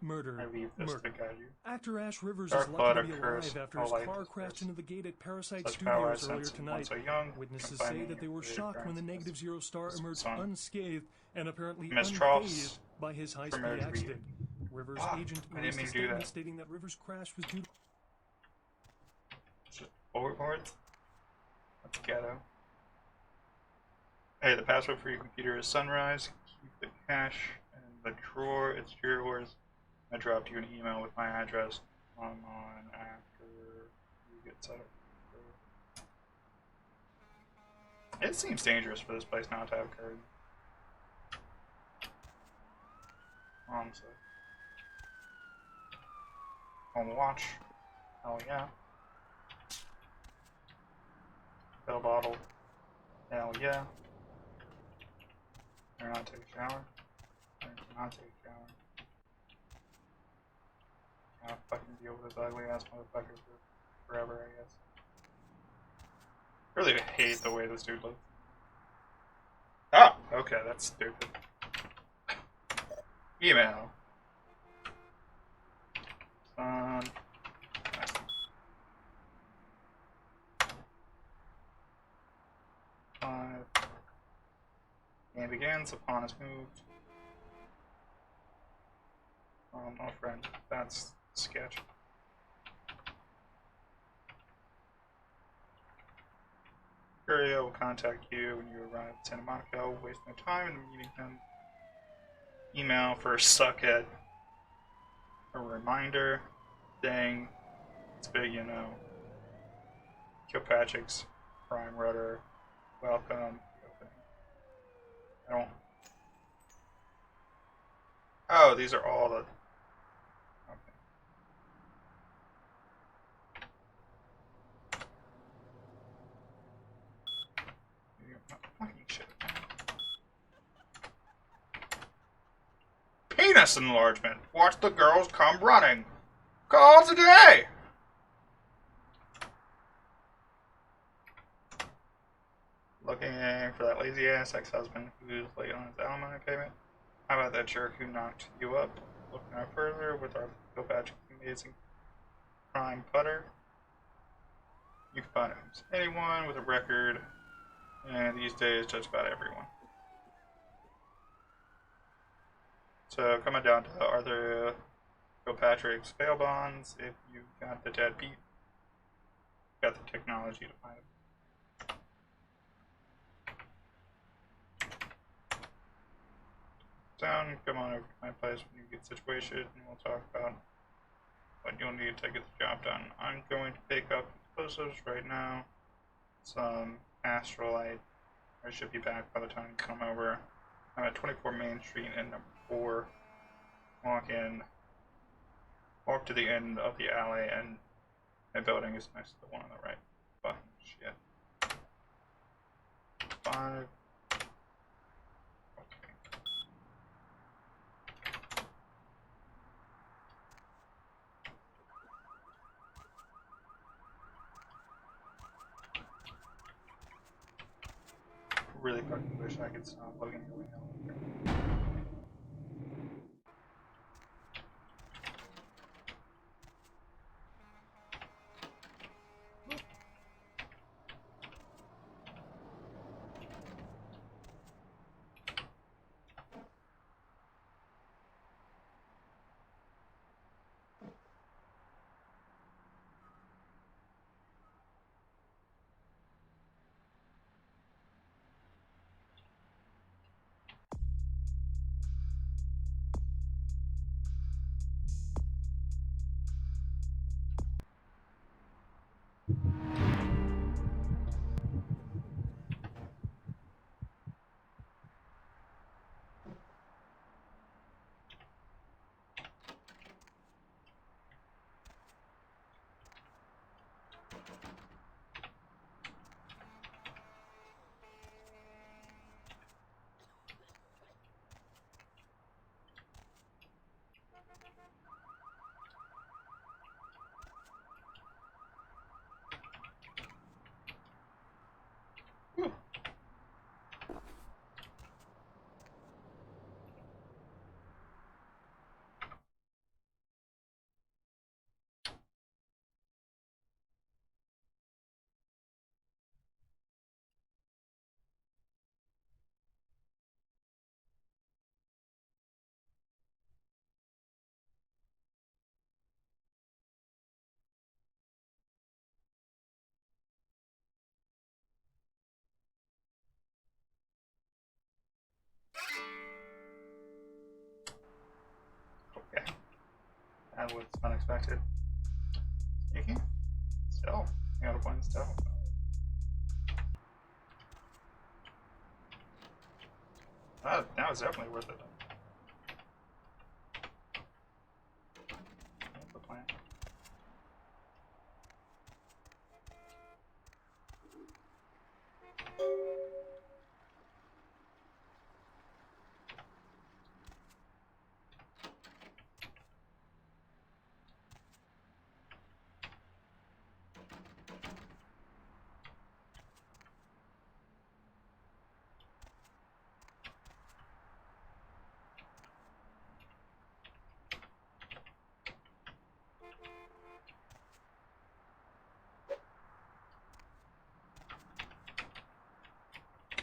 Murder, I leave this murder. to guide you. Actor Ash Rivers Dark is blood lucky to be occurs, alive after all his life car is crashed cursed. into the gate at Parasite Such power I Studios earlier sense in one tonight. so young. Witnesses Confide say me that they in were the shocked when the occurrences. Negative Zero star emerged Son. unscathed and apparently Miss unfazed Troughs by his high-speed promoted to be- accident. Rivers' Ah, agent I didn't released a mean to do statement that. stating that Rivers' crash was due to Just overboards? That's ghetto. Hey, the password for your computer is Sunrise. Keep the cache in the drawer. It's yours. I dropped you an email with my address. I'm on after you get set up. It seems dangerous for this place not to have curtains. Honestly. On watch. Oh yeah. Fill bottle. Hell yeah. Better not take a shower. Better not take a shower. I'll fucking deal with this ugly ass motherfucker for forever, I guess. I really hate the way this dude looks. Ah! Okay, that's stupid. Email. Son. Five. Game begins upon his move. No friend. That's sketch. Curio will contact you when you arrive at Santa Monica. Waste no time in meeting him. Email for Suckhead. A reminder. Dang. It's big, you know. Kilpatrick's Prime Rudder. Welcome. I don't. Oh, these are all the. Okay. Fucking shit. Penis enlargement. Watch the girls come running. Call today. Looking for that lazy ass ex-husband who's late on his alimony payment. How about that jerk who knocked you up? Look no further with our Kilpatrick's amazing prime putter. You can find almost anyone with a record, and these days just about everyone. So coming down to Arthur Kilpatrick's bail bonds, if you got the dead beat, got the technology to find it. Down, come on over to my place when you get situated, and we'll talk about what you'll need to get the job done. I'm going to pick up explosives right now, some astrolite. I should be back by the time you come over. I'm at 24 Main Street and number 4. Walk to the end of the alley, and my building is next to the one on the right. Fucking shit. 5. Really fucking wish I could stop looking at the window. that was unexpected. Sneaky? Stealth. I gotta point stealth. That was definitely worth it. That's the plan.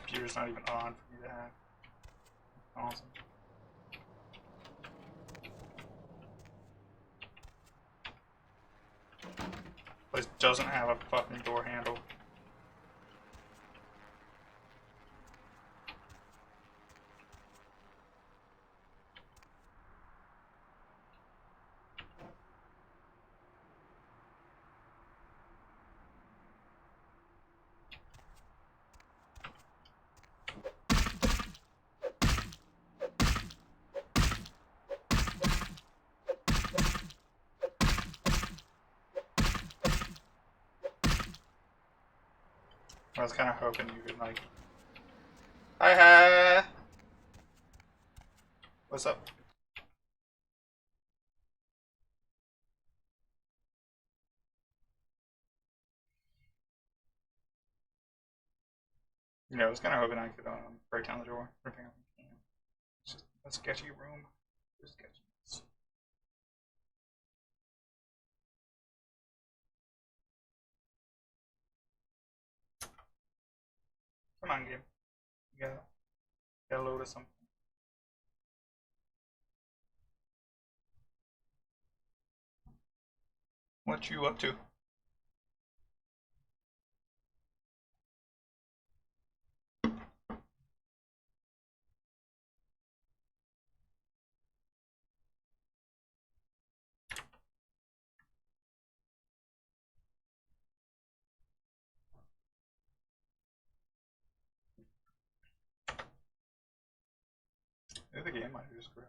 Computer's not even on for me to hack. Awesome. Place doesn't have a fucking door handle. I was kind of hoping you could, like... Hi. What's up? Yeah, I was kind of hoping I could break down the door. Ripping up the can. It's just a sketchy room. Just sketchy. Come on, game. You gotta load us something. What you up to? Maybe the game might just crash.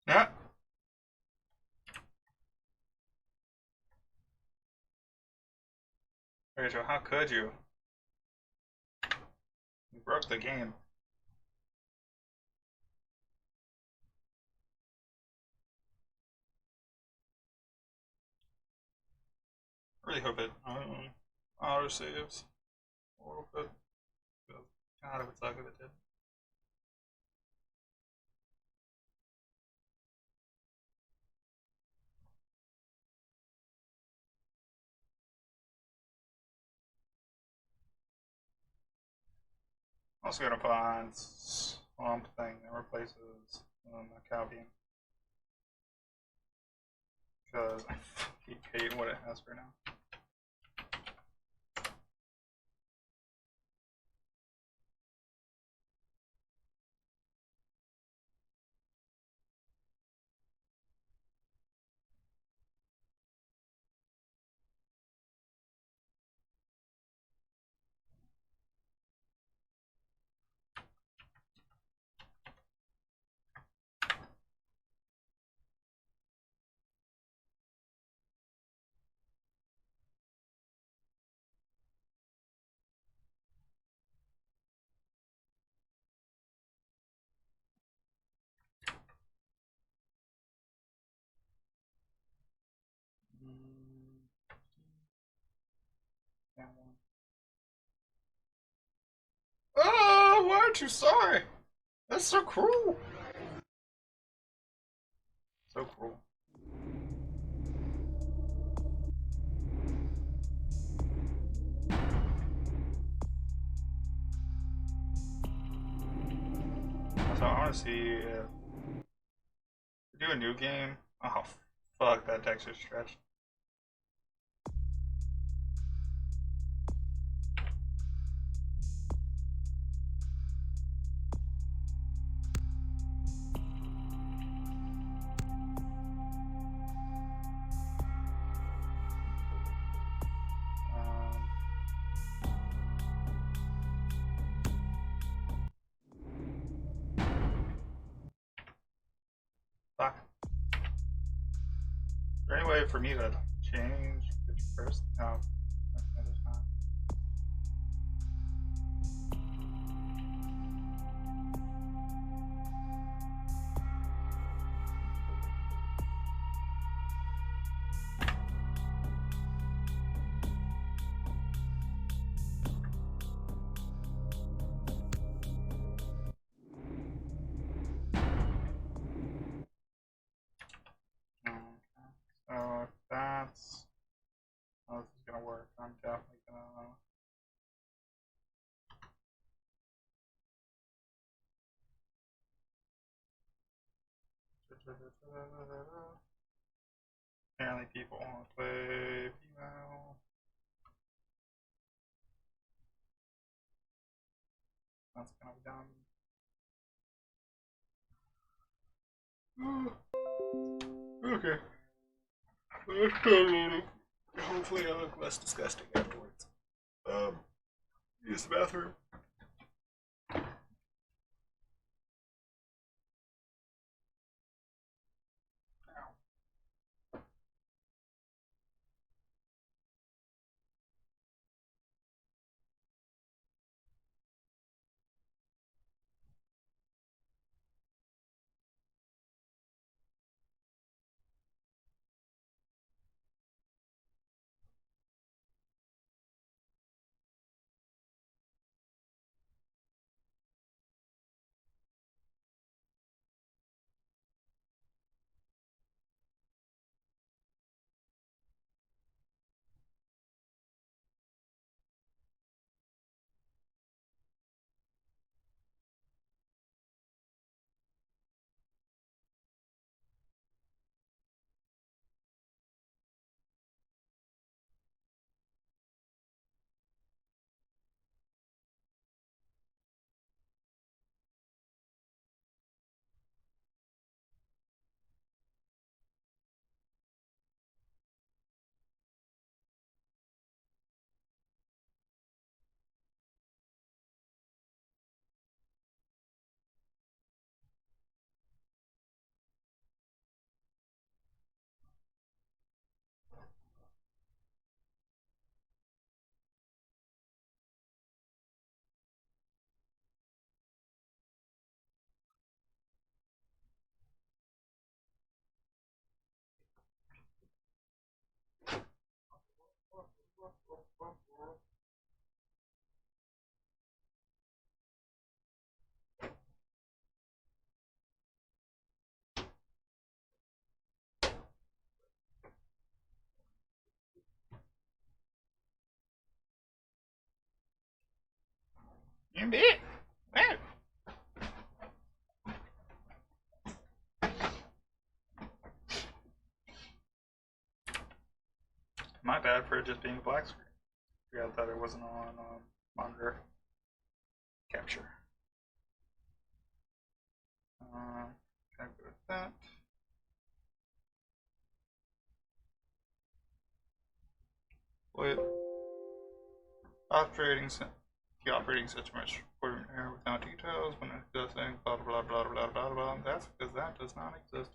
Yeah. Rachel, how could you? You broke the game. I really hope it auto saves a little bit. God, it would suck if it did. Also gonna find swamp thing that replaces a cow bean. Because I fucking hate what it has for now. That one. Oh, why aren't you sorry? That's so cruel. So cruel. So I want to see if we do a new game. Oh, fuck, that texture stretch. Fuck. Is there any way for me to change picture first? No. That is not. So if that's how this is gonna work, I'm definitely gonna apparently people want to play female. That's gonna be dumb. Okay. Hopefully I look less disgusting afterwards. Use the bathroom. You did. Wow. My bad for it just being a black screen. Forgot that it wasn't on monitor capture. Can I go with that? With the operating system is recording error without details when it does things blah blah blah blah blah blah blah. That's because that does not exist.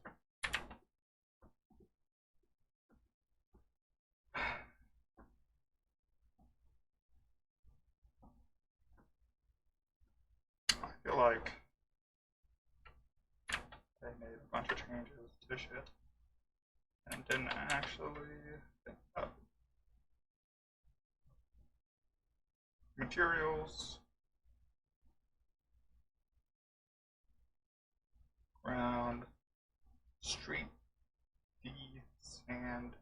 I feel like they made a bunch of changes to shit and didn't actually think about materials, ground, street, the sand.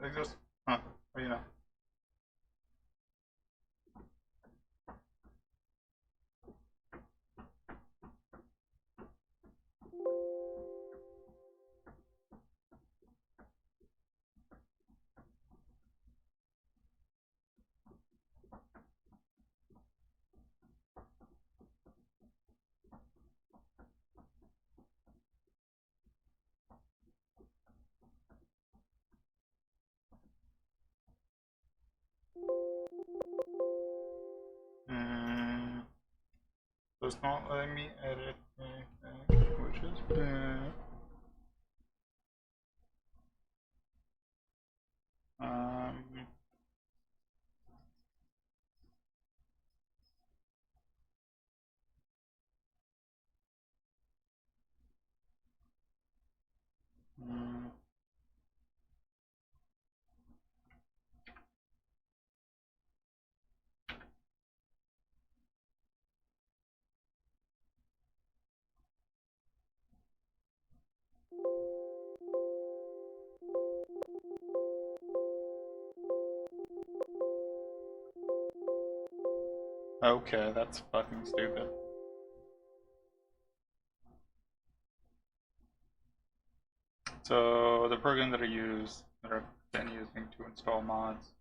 exist? Huh. What do you know? So it's not letting me edit anything, which is bad. Um, mm, okay, that's fucking stupid. So the program that I've been using to install mods,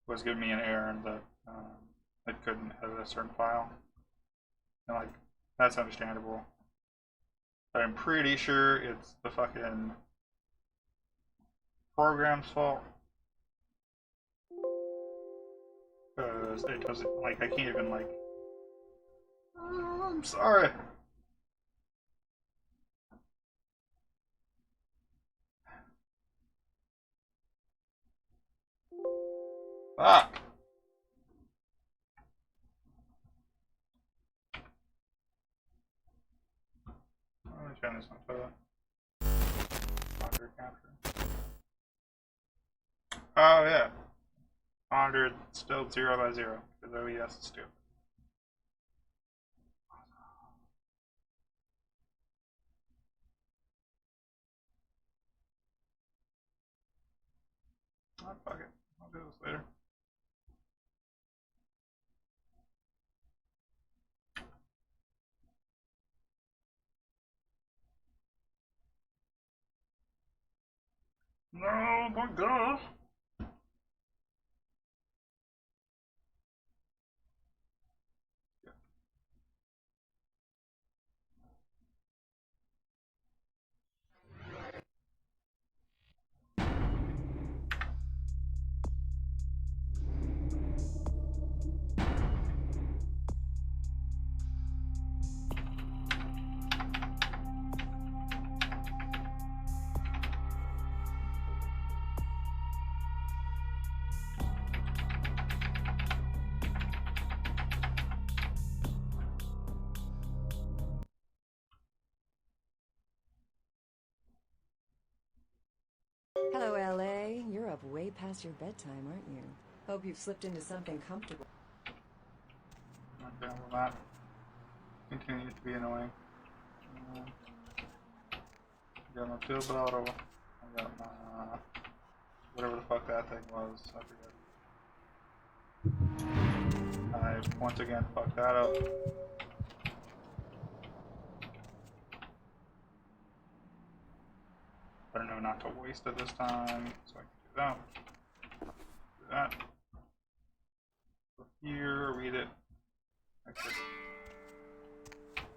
was giving me an error that I couldn't edit a certain file. And like, that's understandable. But I'm pretty sure it's the fucking program's fault. Because it doesn't, like, I can't even, like, oh, I'm sorry. Fuck. I'm gonna turn this on to monitor capture. Oh yeah. Monitor still 0 by 0 because OES is stupid. Oh, fuck it. I'll do this later. No, my God. Hello, LA. You're up way past your bedtime, aren't you? Hope you've slipped into something comfortable. Okay, well that continues to be annoying. Got my pill bottle. I got my whatever the fuck that thing was. I forget. I once again fucked that up. Better know not to waste it this time, so I can do that. Do that. Go here, read it. Exit.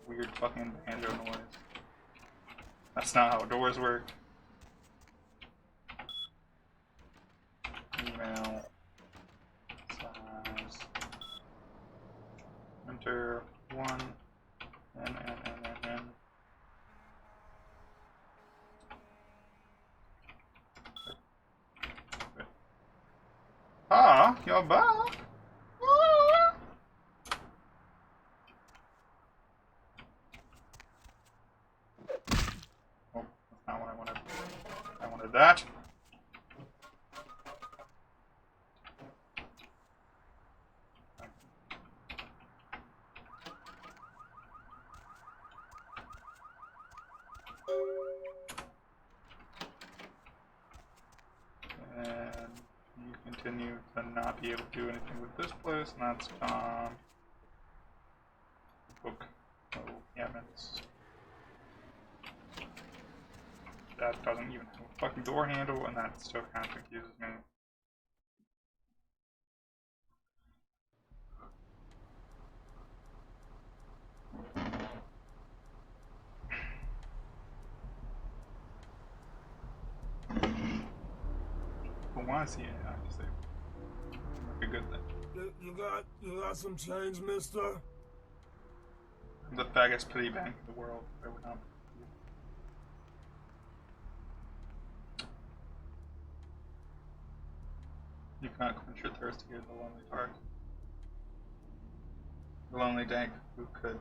Weird fucking banjo noise. That's not how doors work. Email. Size. Enter 1. N. Ah, you're back. Ah. Oh, that's not what I wanted. I wanted that. continue to not be able to do anything with this place, and that's book. Oh, yeah, that's, that doesn't even have a fucking door handle, and that still kind of confuses me. But why is he disabled? A good thing. You got some change, mister? I'm the faggest pity bank in the world. I would not. You cannot quench your thirst here, the lonely dark. The lonely dank who could.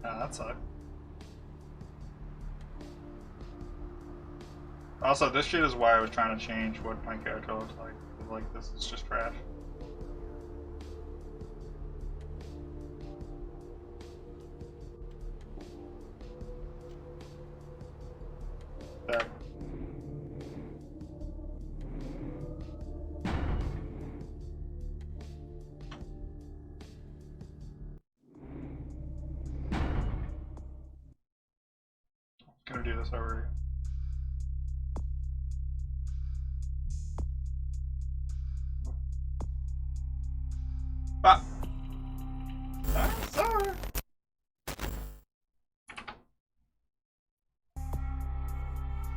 That sucked. Also, this shit is why I was trying to change what my character looks like. Like, this is just trash. There. Gonna do this over again. Ah! I'm sorry!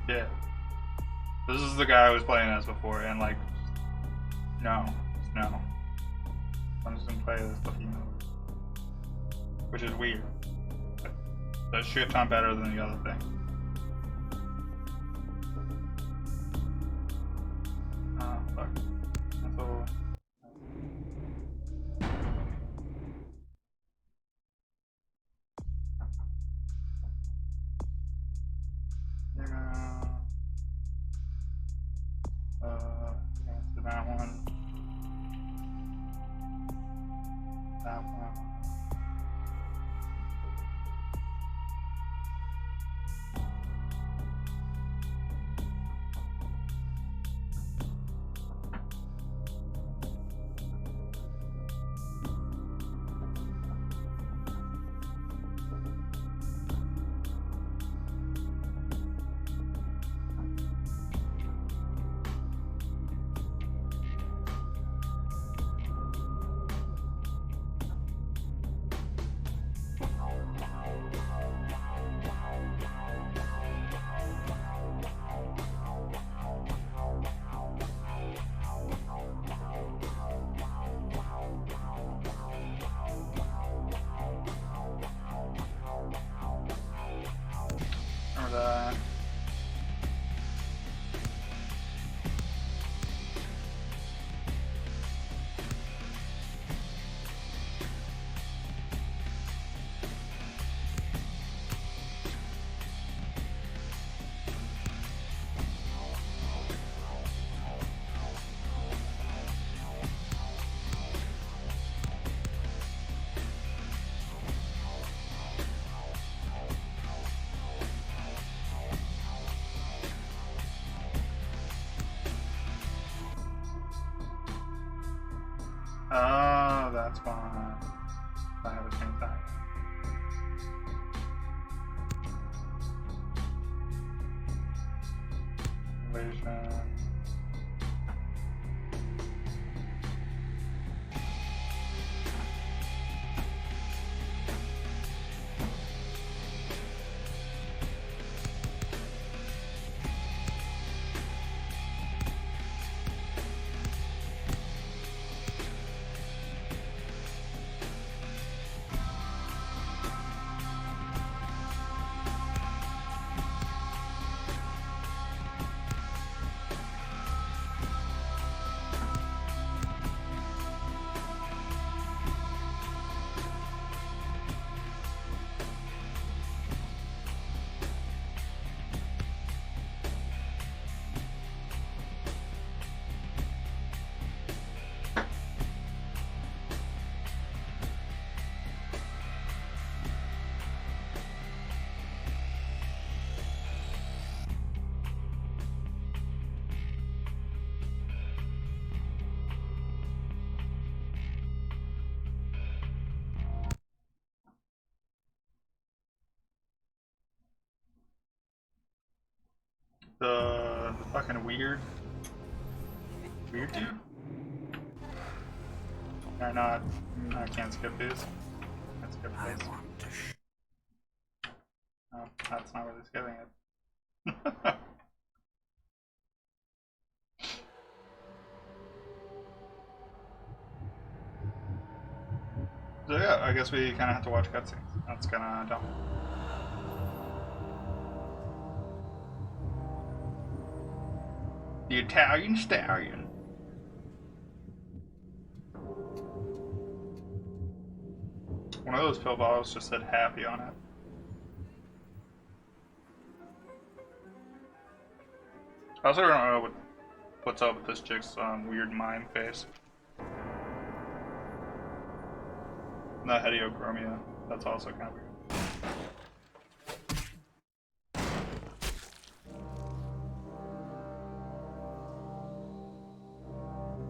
Yeah. This is the guy I was playing as before, and like, no. I'm just gonna play this the female. Which is weird. That shit ton better than the other thing. Fuck. That's all. To that one. That one. That. Oh, that's why I have a same time. Relation. The fucking weird dude? Or not? I can't skip these. Can't skip these. Oh, that's not really skipping it. So yeah, I guess we kind of have to watch cutscenes. That's kind of dumb. The Italian Stallion. One of those pill bottles just said happy on it. I also don't know what's up with this chick's weird mime face. The heteochromia, that's also kind of weird.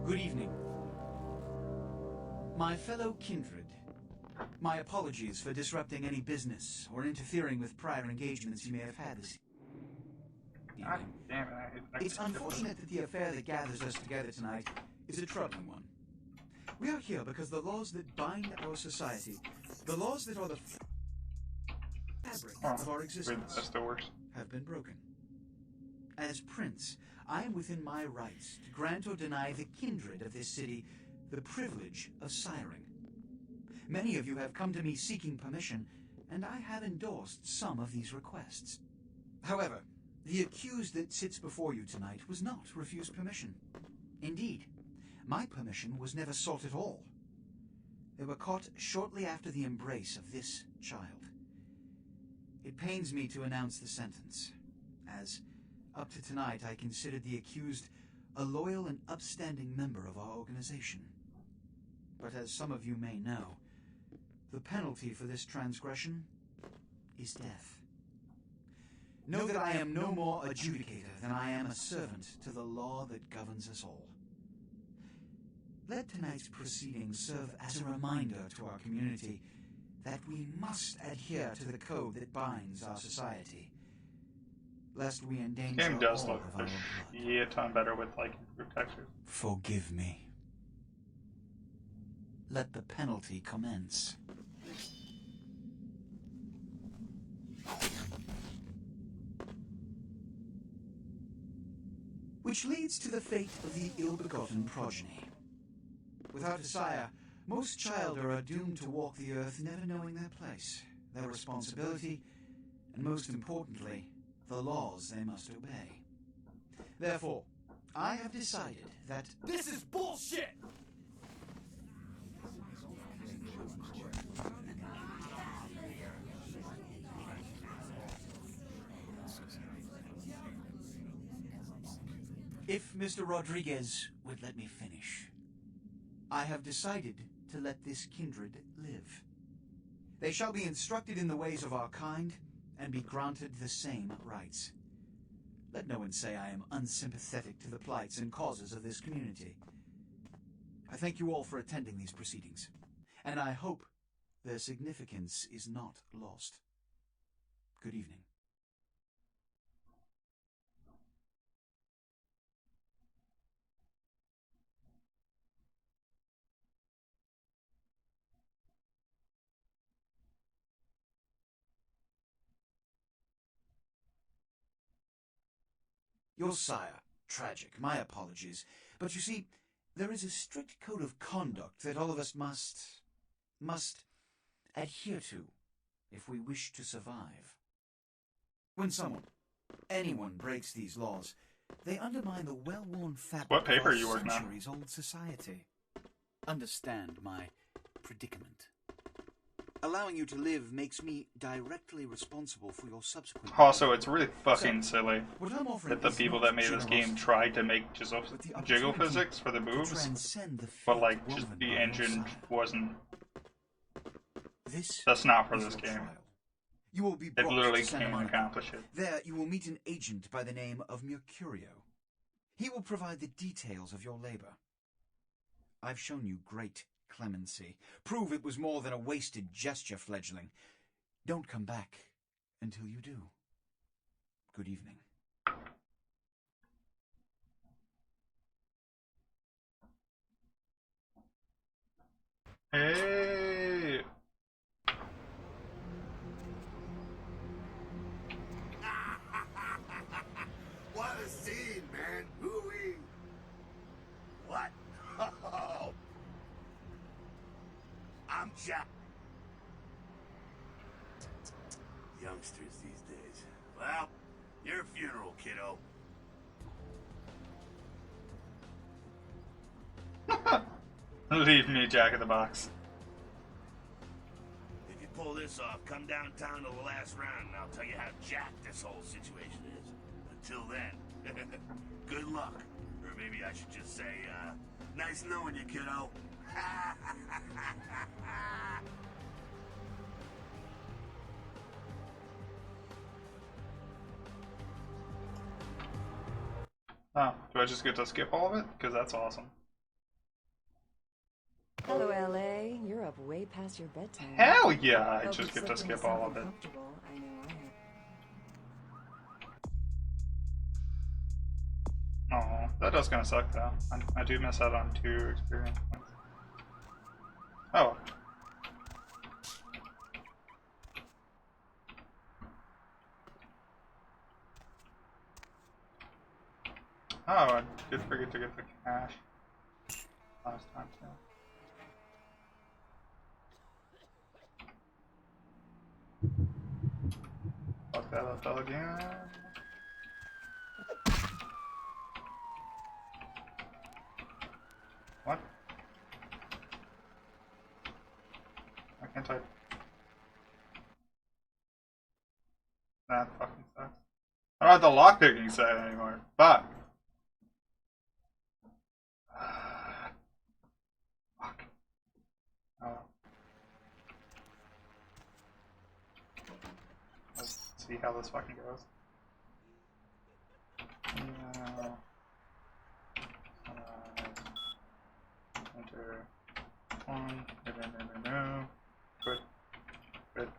Good evening. My fellow kindred, my apologies for disrupting any business or interfering with prior engagements you may have had this evening. God damn it, It's unfortunate that the affair that gathers us together tonight is a troubling one. We are here because the laws that bind our society, the laws that are the fabric of our existence, that still works. have been broken. As Prince, I am within my rights to grant or deny the kindred of this city the privilege of siring. Many of you have come to me seeking permission, and I have endorsed some of these requests. However, the accused that sits before you tonight was not refused permission. Indeed, my permission was never sought at all. They were caught shortly after the embrace of this child. It pains me to announce the sentence, as up to tonight I considered the accused a loyal and upstanding member of our organization. But as some of you may know, the penalty for this transgression is death. Know that I am no more adjudicator than I am a servant to the law that governs us all. Let tonight's proceedings serve as a reminder to our community that we must adhere to the code that binds our society, lest we endanger This game does all look of our a blood. shit ton better with like improved textures. Forgive me. Let the penalty commence. Which leads to the fate of the ill-begotten progeny. Without a sire, most children are doomed to walk the earth never knowing their place, their responsibility, and most importantly, the laws they must obey. Therefore, I have decided that This is bullshit! if Mr. Rodriguez would let me finish, I have decided to let this kindred live. They shall be instructed in the ways of our kind and be granted the same rights. Let no one say I am unsympathetic to the plights and causes of this community. I thank you all for attending these proceedings, and I hope their significance is not lost. Good evening. Your sire, tragic, my apologies. But you see, there is a strict code of conduct that all of us must adhere to if we wish to survive. When anyone breaks these laws, they undermine the well-worn fabric What paper of are you our working on? centuries-old society. Understand my predicament. Allowing you to live makes me directly responsible for your subsequent... Also, it's really fucking So, silly what I'm offering that the is people not that made this game generosity, tried to make jiggle but the jiggle opportunity physics for the to moves, transcend the but fate like just woven the by your engine sire. wasn't. This That's not for is this your game. trial. You will be It brought literally to can't Santa Monica. accomplish it. There you will meet an agent by the name of Mercurio. He will provide the details of your labor. I've shown you great clemency. Prove it was more than a wasted gesture, fledgling. Don't come back until you do. Good evening. Hey! What a scene, man. Hooey. What? Oh. I'm Jack. Youngsters these days. Well, your funeral, kiddo. Leave me, Jack in the Box. If you pull this off, come downtown to the last round and I'll tell you how jacked this whole situation is. Until then, good luck. Or maybe I should just say, nice knowing you, kiddo. Oh, do I just get to skip all of it? Because that's awesome. Hello, LA. You're up way past your bedtime. Hell yeah, I Hope just you get to slipped into skip all of something it. comfortable. I know I have. Oh, that does kind of suck though. I do miss out on 2 experience points. Oh. Oh, I did forget to get the cash last time too. Fuck that up again. What? I can't type. That fucking sucks. I don't have the lockpicking set anymore. Fuck. Fuck. Oh. Let's see how this fucking goes. No. Enter. One. No. Quit. Quit.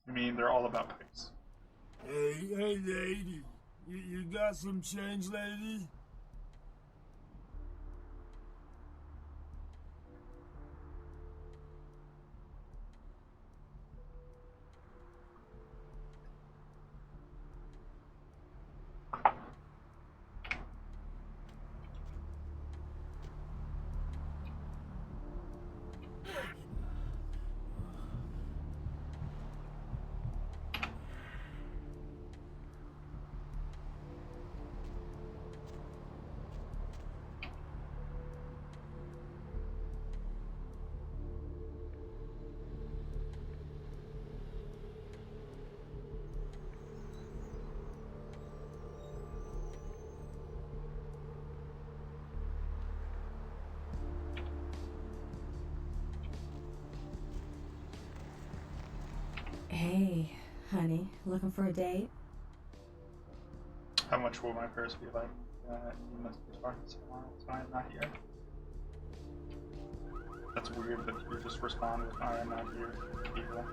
I mean, they're all about picks. Hey, lady. You got some change, lady? Hey, honey, looking for a date? How much will my purse be like? You must be talking to someone else. I am not here. That's weird that you just respond with I am not here. People.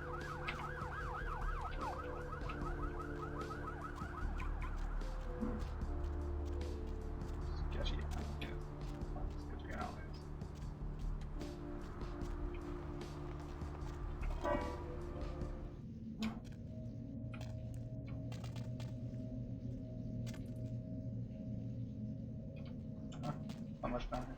Sketchy. Sketchy alleys. How much down here?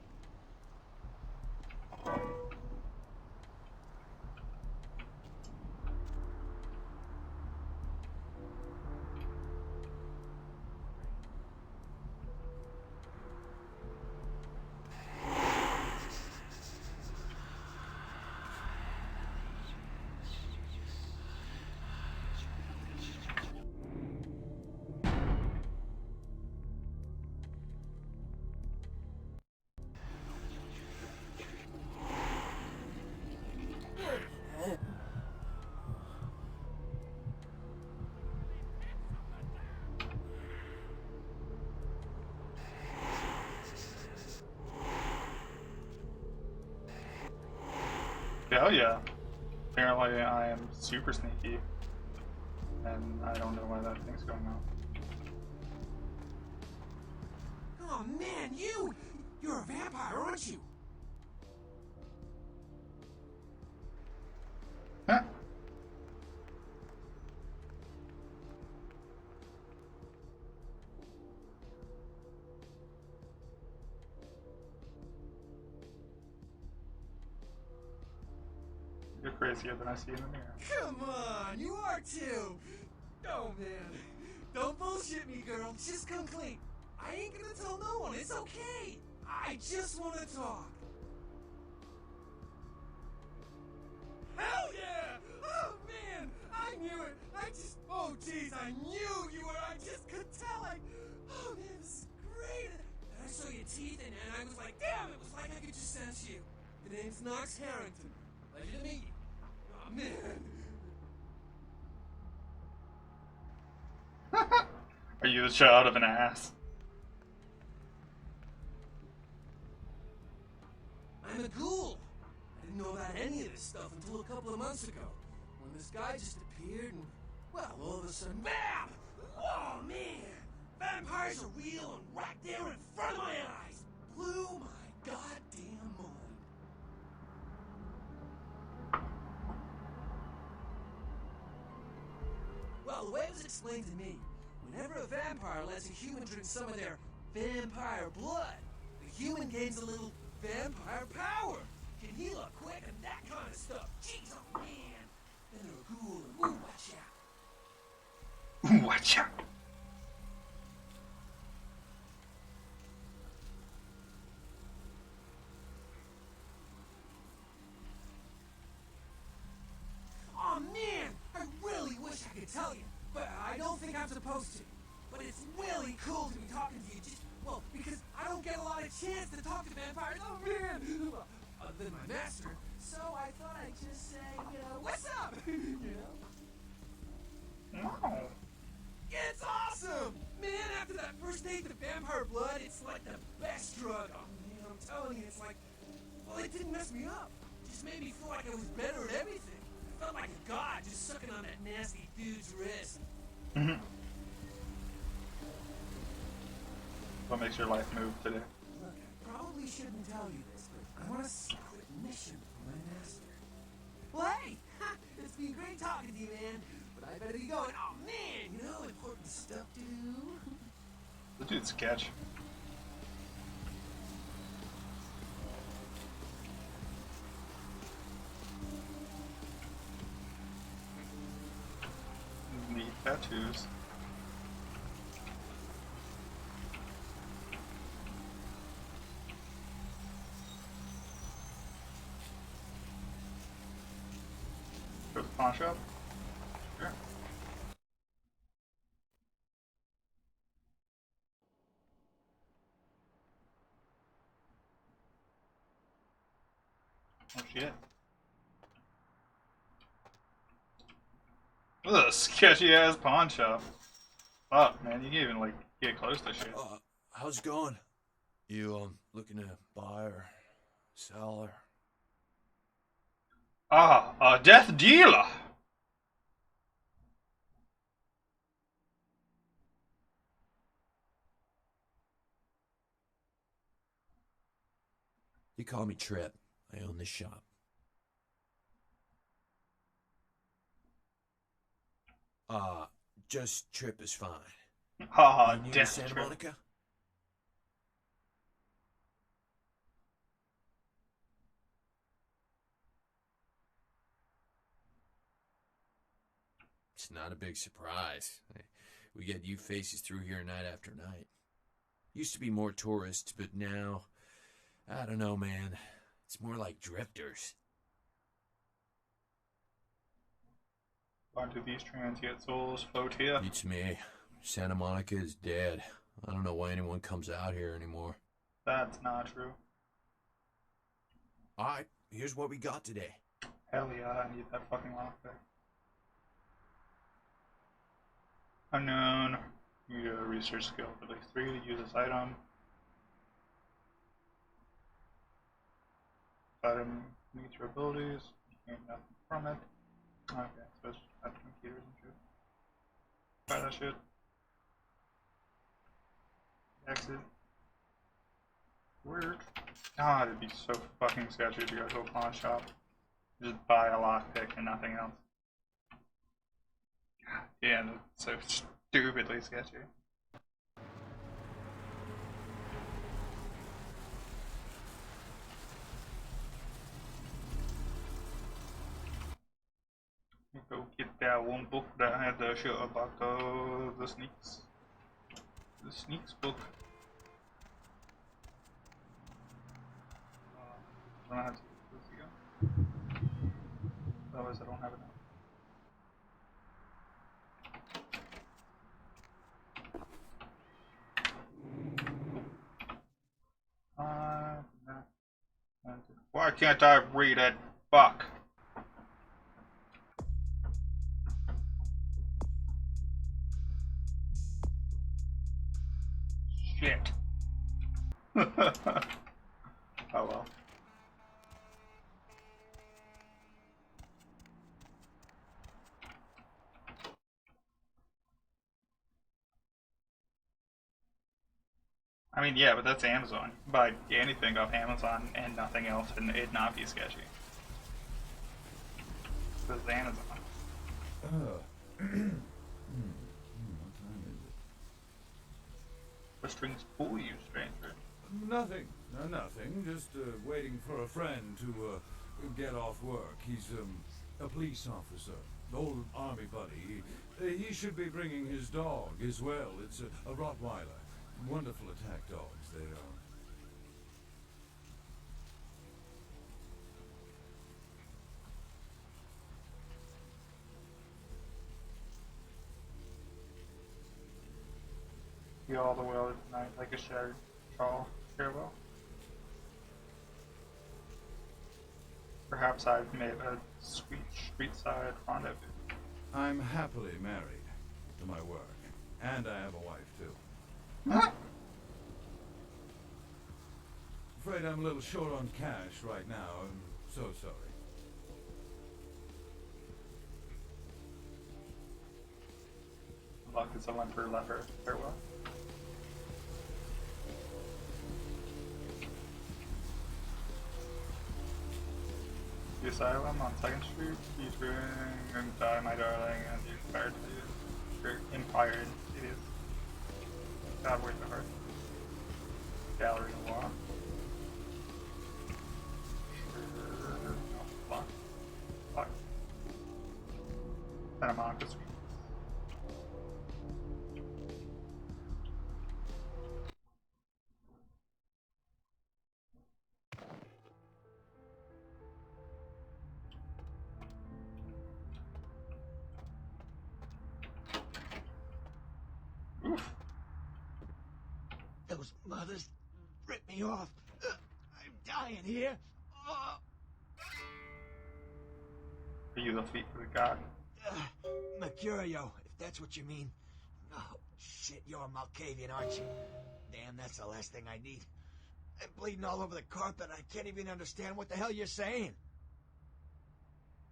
Hell yeah. Apparently I am super sneaky. And I don't know why that thing's going on. Oh man, you're a vampire, aren't you? Huh? You're crazier than I see in the mirror. Come on, you are too. Oh man, don't bullshit me, girl. Just come clean. I ain't gonna tell no one. It's okay. I just want to talk. Hell yeah! Oh man, I knew it. Oh jeez, I knew you were. I just could tell. Oh man, this is great. And I saw your teeth, and I was like, damn, it was like I could just sense you. The name's Knox Harrington. Pleasure to meet you. Oh man. Are you the child of an ass? I'm a ghoul. I didn't know about any of this stuff until a couple of months ago, when this guy just appeared and, well, all of a sudden, BAM! Oh man! Vampires are real and right there in front of my eyes! Blew my goddamn mind. Well, the way it was explained to me, whenever a vampire lets a human drink some of their vampire blood, the human gains a little vampire power. Can heal up quick and that kind of stuff. Jeez, oh man. Then they're a ghoul and ooh, watch out. Watch out. Oh man, I really wish I could tell you, but I don't think I'm supposed to. But it's really cool to be talking to you, well, because I don't get a lot of chance to talk to vampires. Oh man, other than my master. So I thought I'd just say, what's up? No. It's awesome! Man, after that first date to vampire blood, it's like the best drug. Oh man, I'm telling you, it's like, well, it didn't mess me up. It just made me feel like I was better at everything. I felt like a god just sucking on that nasty dude's wrist. Mm-hmm. What makes your life move today? Look, I probably shouldn't tell you this, but I'm on a secret mission for my master. Well, hey! It's been great talking to you, man. But I better be going. Oh, man! Important stuff to do. The dude's sketch. Neat tattoos. Go to the pawn shop? Sure. Oh shit. Ugh, sketchy ass pawn shop. Fuck, man, you can't even like get close to shit. How's it going? You looking to buy or sell or? Ah, a death dealer! You call me Trip. I own this shop. Just Trip is fine. Ah, You new to death Santa trip. Monica? It's not a big surprise. We get you faces through here night after night. Used to be more tourists, but now, I don't know, man. It's more like drifters. Why do these transient souls float here? Beats me. Santa Monica is dead. I don't know why anyone comes out here anymore. That's not true. Alright, here's what we got today. Hell yeah, I need that fucking lockpick. Unknown. You need a research skill for like 3 to use this item. Item meets your abilities. Ain't nothing from it. Okay, so it's just at computers and shit. Try that shit. Exit. Weird. God, it'd be so fucking sketchy to go to a pawn shop. Just buy a lockpick and nothing else. God damn, that's so stupidly sketchy. Go get that one book that had the shit about the sneaks. The sneaks book. I don't have to do this again. Otherwise, I don't have it now. Why can't I read it? Fuck. Shit. Oh well. I mean, yeah, but that's Amazon. You can buy anything off Amazon and nothing else and it not be sketchy. This is Amazon. What time is it? What strings pull you, stranger? Nothing. Nothing. Just waiting for a friend to get off work. He's a police officer. Old army buddy. He should be bringing his dog as well. It's a Rottweiler. Wonderful attack dogs, they are. You all the way out tonight like a shattered shawl. Farewell. Perhaps I've made a sweet street-side rendezvous. I'm happily married to my work. And I have a wife, too. Huh? Afraid I'm a little short on cash right now. I'm so sorry. Luck is a limper leper. Farewell. The asylum on 2nd Street. He's ruining and die, my darling, and the inspired to you. Inspired it is. God, where's the heart? Gallery of Law. Sure. No, block. Block. Santa Monica Suite. Those mothers ripped me off. I'm dying here. Are you the feet of the god? Mercurio, if that's what you mean. Oh, shit, you're a Malkavian, aren't you? Damn, that's the last thing I need. I'm bleeding all over the carpet. I can't even understand what the hell you're saying.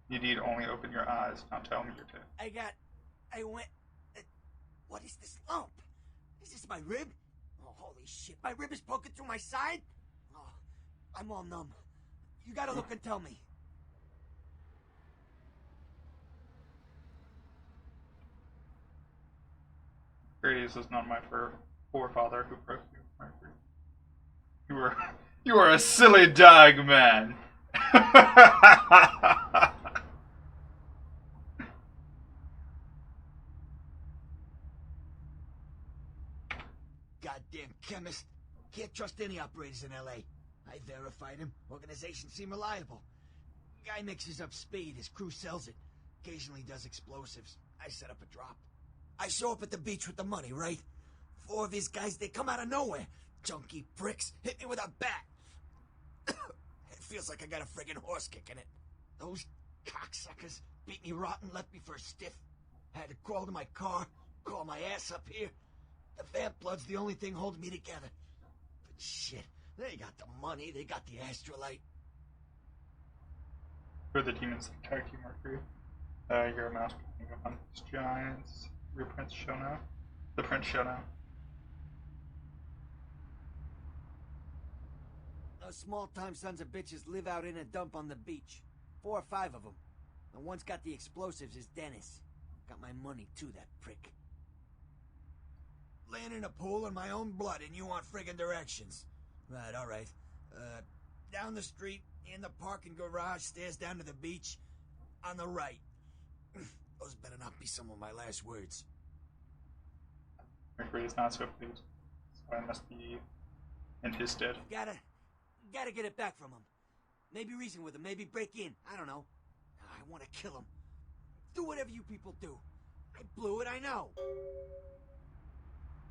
You need only open your eyes, not tell me you're dead. I went... what is this lump? Is this my rib? Oh, holy shit, my rib is poking through my side? Oh, I'm all numb. You gotta look and tell me. Gradius is not my forefather who broke you, Mercury. You are a silly dog, man. Goddamn chemist. Can't trust any operators in LA. I verified him. Organizations seem reliable. Guy mixes up speed. His crew sells it. Occasionally does explosives. I set up a drop. I show up at the beach with the money, right? 4 of his guys, they come out of nowhere. Junky pricks hit me with a bat. It feels like I got a friggin' horse kick in it. Those cocksuckers beat me rotten, left me for a stiff. Had to crawl to my car, crawl my ass up here. The vamp blood's the only thing holding me together. But shit, they got the money, they got the astrolite. Who are the demons that attack you, Mercury? You're a mouse playing among these giants. Your prince show now. The prince show now. Those small-time sons of bitches live out in a dump on the beach. 4 or 5 of them. The one's got the explosives is Dennis. Got my money too, that prick. Laying in a pool in my own blood and you want friggin' directions. Right, alright. Down the street, in the parking garage, stairs down to the beach. On the right. Those better not be some of my last words. Mercury is not so pleased, so I must be in his stead. Gotta get it back from him. Maybe reason with him, maybe break in. I don't know. I want to kill him. Do whatever you people do. I blew it, I know.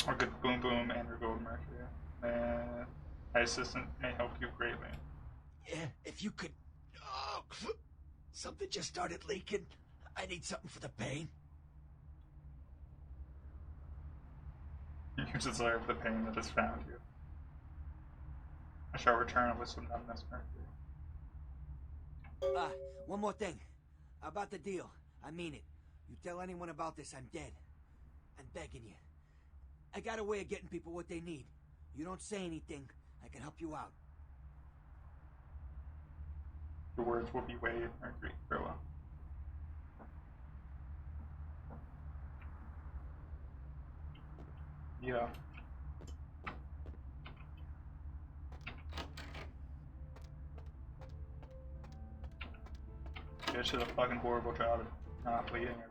Or good boom boom and your gold Mercury. My assistant may help you greatly. Yeah, if you could... Oh, something just started leaking. I need something for the pain. Use its layer for the pain that has found you. I shall return with some numbness, Mercury. One more thing. About the deal. I mean it. You tell anyone about this, I'm dead. I'm begging you. I got a way of getting people what they need. You don't say anything, I can help you out. Your words will be weighed, Mercury. Farewell. Yeah. Bitch did a fucking horrible job of not bleeding everyone.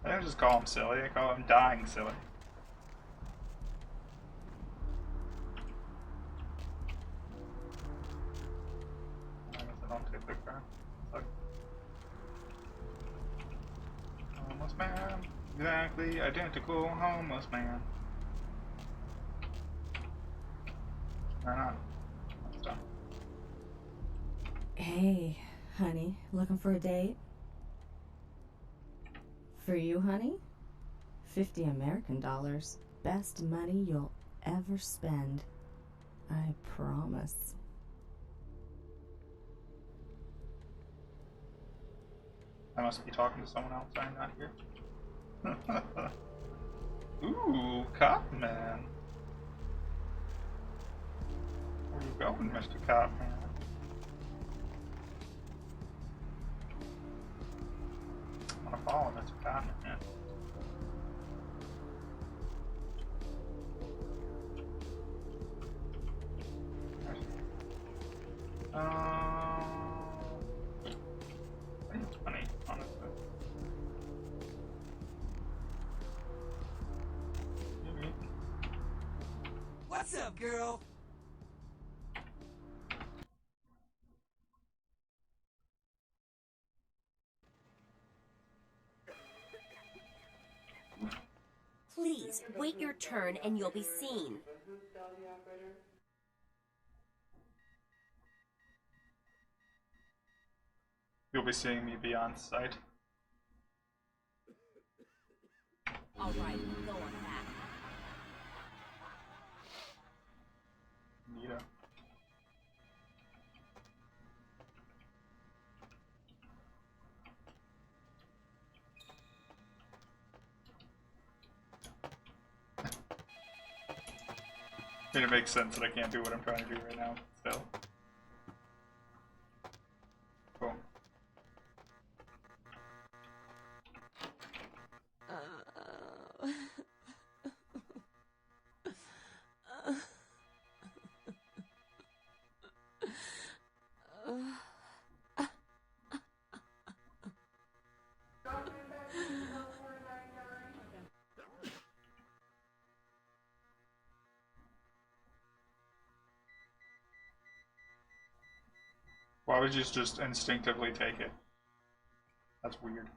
I don't just call him silly, I call him dying silly. I guess I don't take the car. Fuck. Homeless man. Exactly identical homeless man. Why not? That's done. Hey, honey, looking for a date? For you, honey? 50 American dollars. Best money you'll ever spend. I promise. I must be talking to someone else. I'm not here. Ooh, Cop Man. Where you going, Mr. Cop Man? I'm gonna follow Mr. Cop Man. I think it's funny, honestly. Maybe. What's up, girl? Please, wait your turn and you'll be seen. You'll be seeing me beyond sight. All right, go on back. Nita. I mean, it makes sense that I can't do what I'm trying to do right now, still. Cool. Why would you just instinctively take it? That's weird.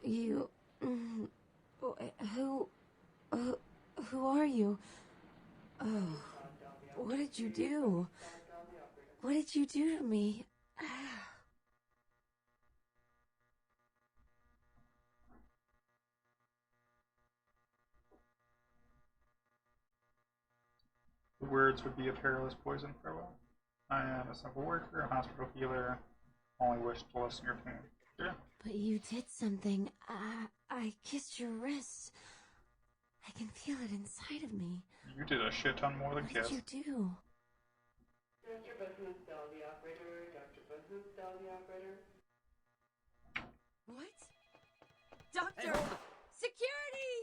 You Who are you? Oh, what did you do? What did you do to me? The words would be a perilous poison. Farewell. I am a simple worker, a hospital healer. Only wish to lessen your pain. Yeah. But you did something. I kissed your wrist. I can feel it inside of me. You did a shit ton more than kiss. What did you do? Dr. Bahoon, dial the operator. Dr. Bahoon, dial the operator. What? Doctor! Security!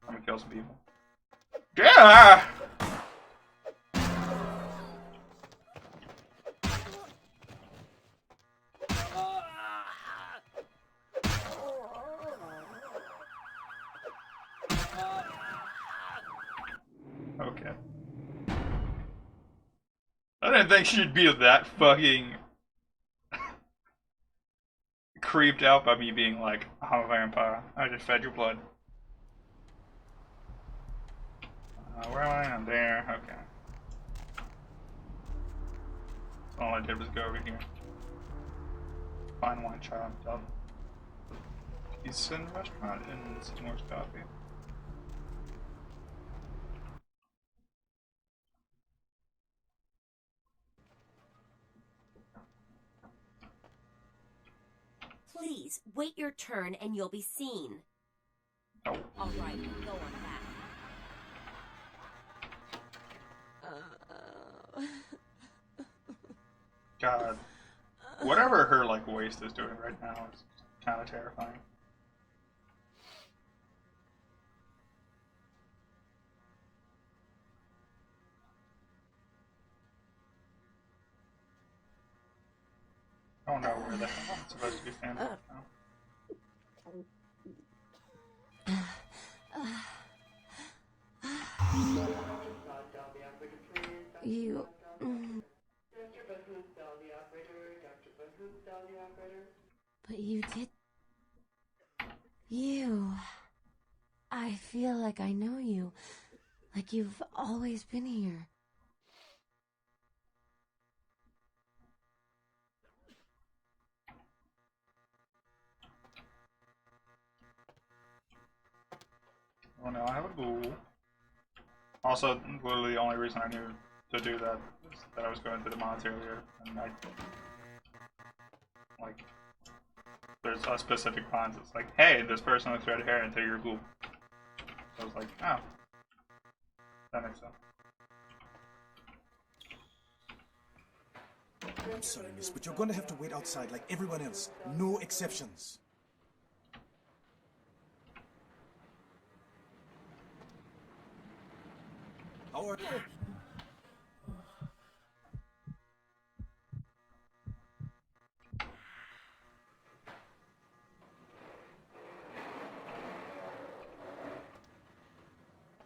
I'm gonna kill some people. Yeah! Okay. I didn't think she'd be that fucking creeped out by me being like, I'm a vampire. I just fed your blood. Where am I? I'm there. Okay. All I did was go over here. Fine wine shop. Done. Decent restaurant and Seymour's Coffee. Please, wait your turn and you'll be seen. Oh. Alright, go on back. God. Whatever her, like, waist is doing right now is kind of terrifying. I don't know where the hell I'm supposed to be standing right now. You... Dr. Bahoon, dial the operator. Dr. Bahoon, dial the operator. But you did... You... I feel like I know you. Like you've always been here. Oh no, I have a ghoul. Also, literally the only reason I knew to do that is that I was going through the mods earlier, and I... Like... There's a specific mod that's like, hey, this person with red hair, and they're your ghoul. So I was like, oh. That makes sense. I'm sorry, miss, but you're going to have to wait outside like everyone else. No exceptions. How are you?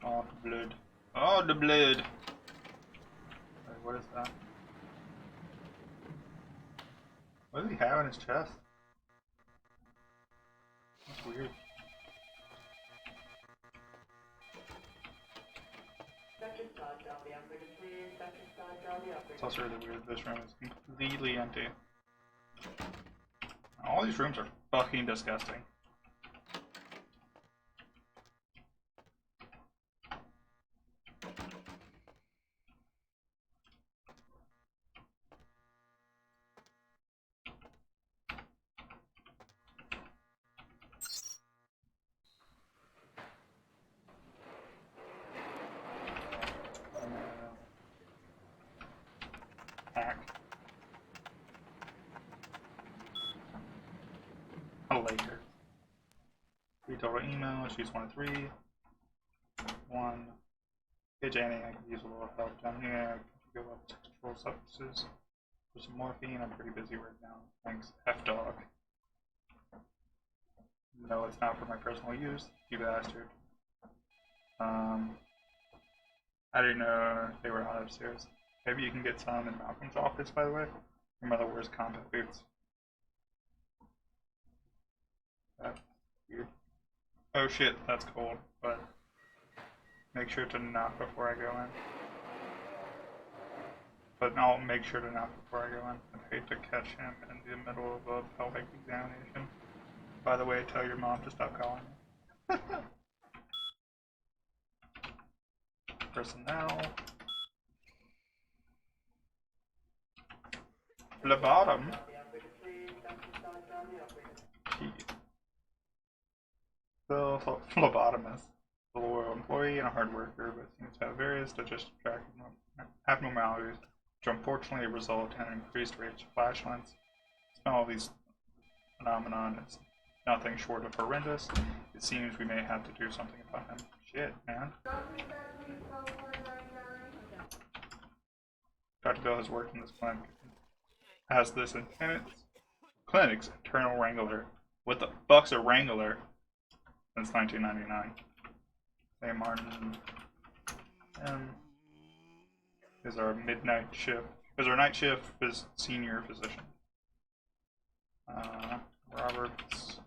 Oh, the blood. Oh, the blood! Wait, what is that? What does he have in his chest? That's weird. Dr. Scott, dial the operator, please. Dr. Scott, dial the operator. It's also really weird. This room is completely empty. All these rooms are fucking disgusting. Later. 3 total email. She's 1 of 3. 1. Hey Janie, I could use a little help down here. Could you go up to control substances for some morphine? I'm pretty busy right now. Thanks, F-Dog. No, it's not for my personal use. You bastard. I didn't know they were on upstairs. Maybe you can get some in Malcolm's office, by the way. Your mother wears combat boots. That's weird. Oh shit, that's cold, but make sure to knock before I go in. But I'll make sure to knock before I go in. I hate to catch him in the middle of a pelvic examination. By the way, tell your mom to stop calling me. Personnel. Phlebotom. The phlebotomist. A loyal employee and a hard worker, but seems to have various digestive tract abnormalities, which unfortunately result in increased rates of flatulence. All these phenomenon is nothing short of horrendous. It seems we may have to do something about him. Shit, man. Dr. Bill has worked in this clinic as this in clinic's internal wrangler. What the fuck's a wrangler? Since 1999. St. Martin is our midnight shift. Is our night shift is senior physician. Roberts.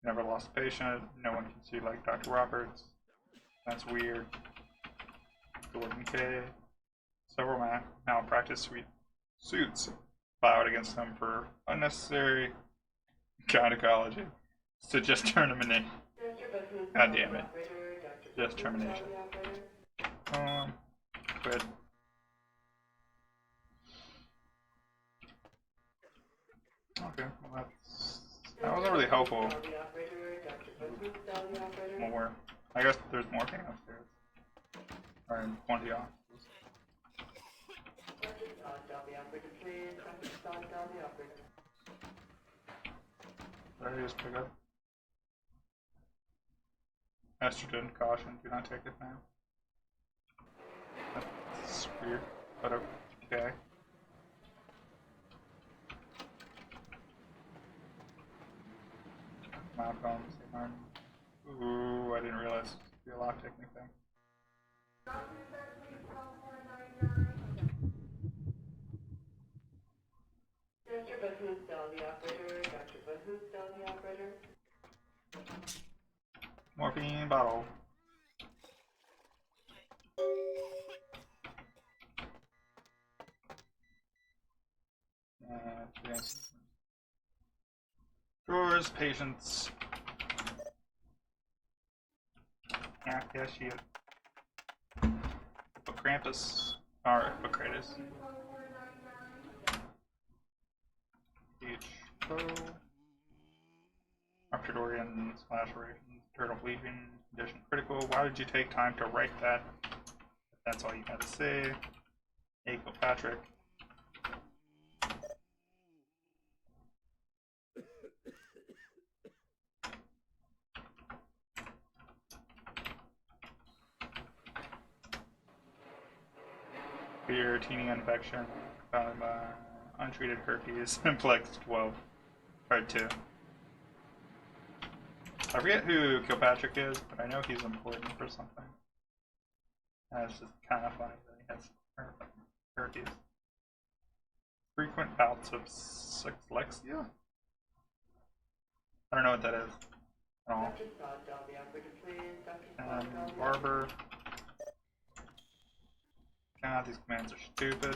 Never lost a patient. No one can see like Dr. Roberts. That's weird. Gordon K. Several malpractice suits filed against him for unnecessary gynecology. So just terminate. God damn it. Just termination. Quit. Okay, well that wasn't really helpful. More. I guess there's more thing upstairs. Or in one of the offices. Did I just pick up? Estrogen, caution, do not take it now. That's weird, but okay. Malcolm, St. Martin. Ooh, I didn't realize it would be a lock technique thing. Dr. Bahusdal, the operator. Dr. Bahusdal, the operator. Morphine bottle. Yes. Drawers, patients. Yeah, she is. Krampus. Or Hippocrates. H. Ruptured organs, lacerations, turtle bleeding, condition critical. Why did you take time to write that? If that's all you had to say. Hey, Patrick. Beer, teeny infection, found by untreated herpes, Plex 12, part 2. I forget who Kilpatrick is, but I know he's important for something. And it's just kind of funny that he has herpes. Frequent bouts of sexlexia? I don't know what that is at all. Barber. God, these commands are stupid.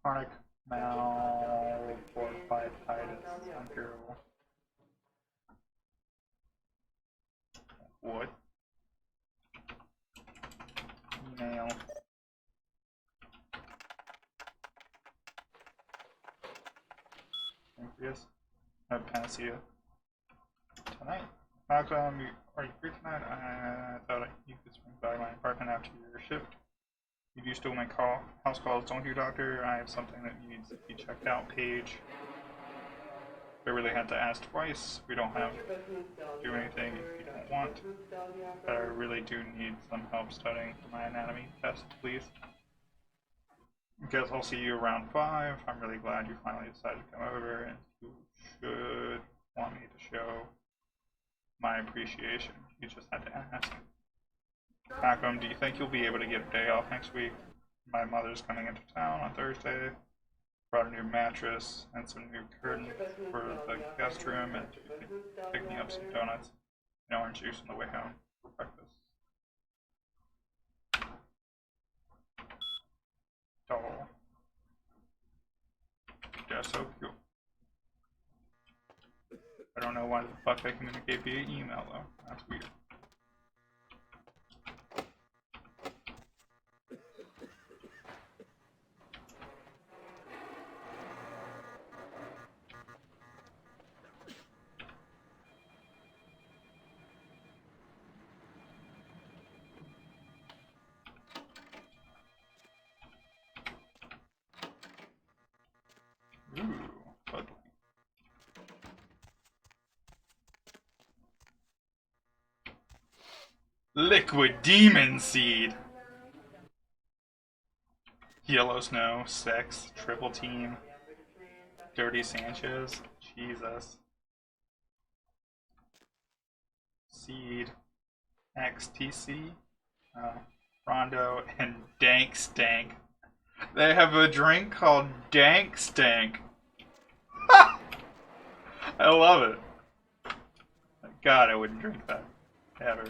Chronic malformatitis, incurable. What? Email. Pancreas. No panacea. Tonight. Malcolm, are you free tonight? I thought you could swing by my apartment after your shift. You do still make house calls, don't you, Doctor? I have something that needs to be checked out. Page. I really had to ask twice. We don't have to do anything if you don't want. But I really do need some help studying for my anatomy test, please. Guess I'll see you around 5. I'm really glad you finally decided to come over, and you should want me to show my appreciation. You just had to ask. Malcolm, do you think you'll be able to get a day off next week? My mother's coming into town on Thursday. Brought a new mattress and some new curtains for the guest room, and pick me up some donuts and orange juice on the way home for breakfast. Oh. They're so cute. I don't know why the fuck they communicate via email though. That's weird. Ooh, ugly. Liquid Demon Seed! Yellow Snow, Sex, Triple Team, Dirty Sanchez, Jesus. Seed, XTC, Rondo, and Dank Stank. They have a drink called Dank Stank. I love it. God, I wouldn't drink that. Ever.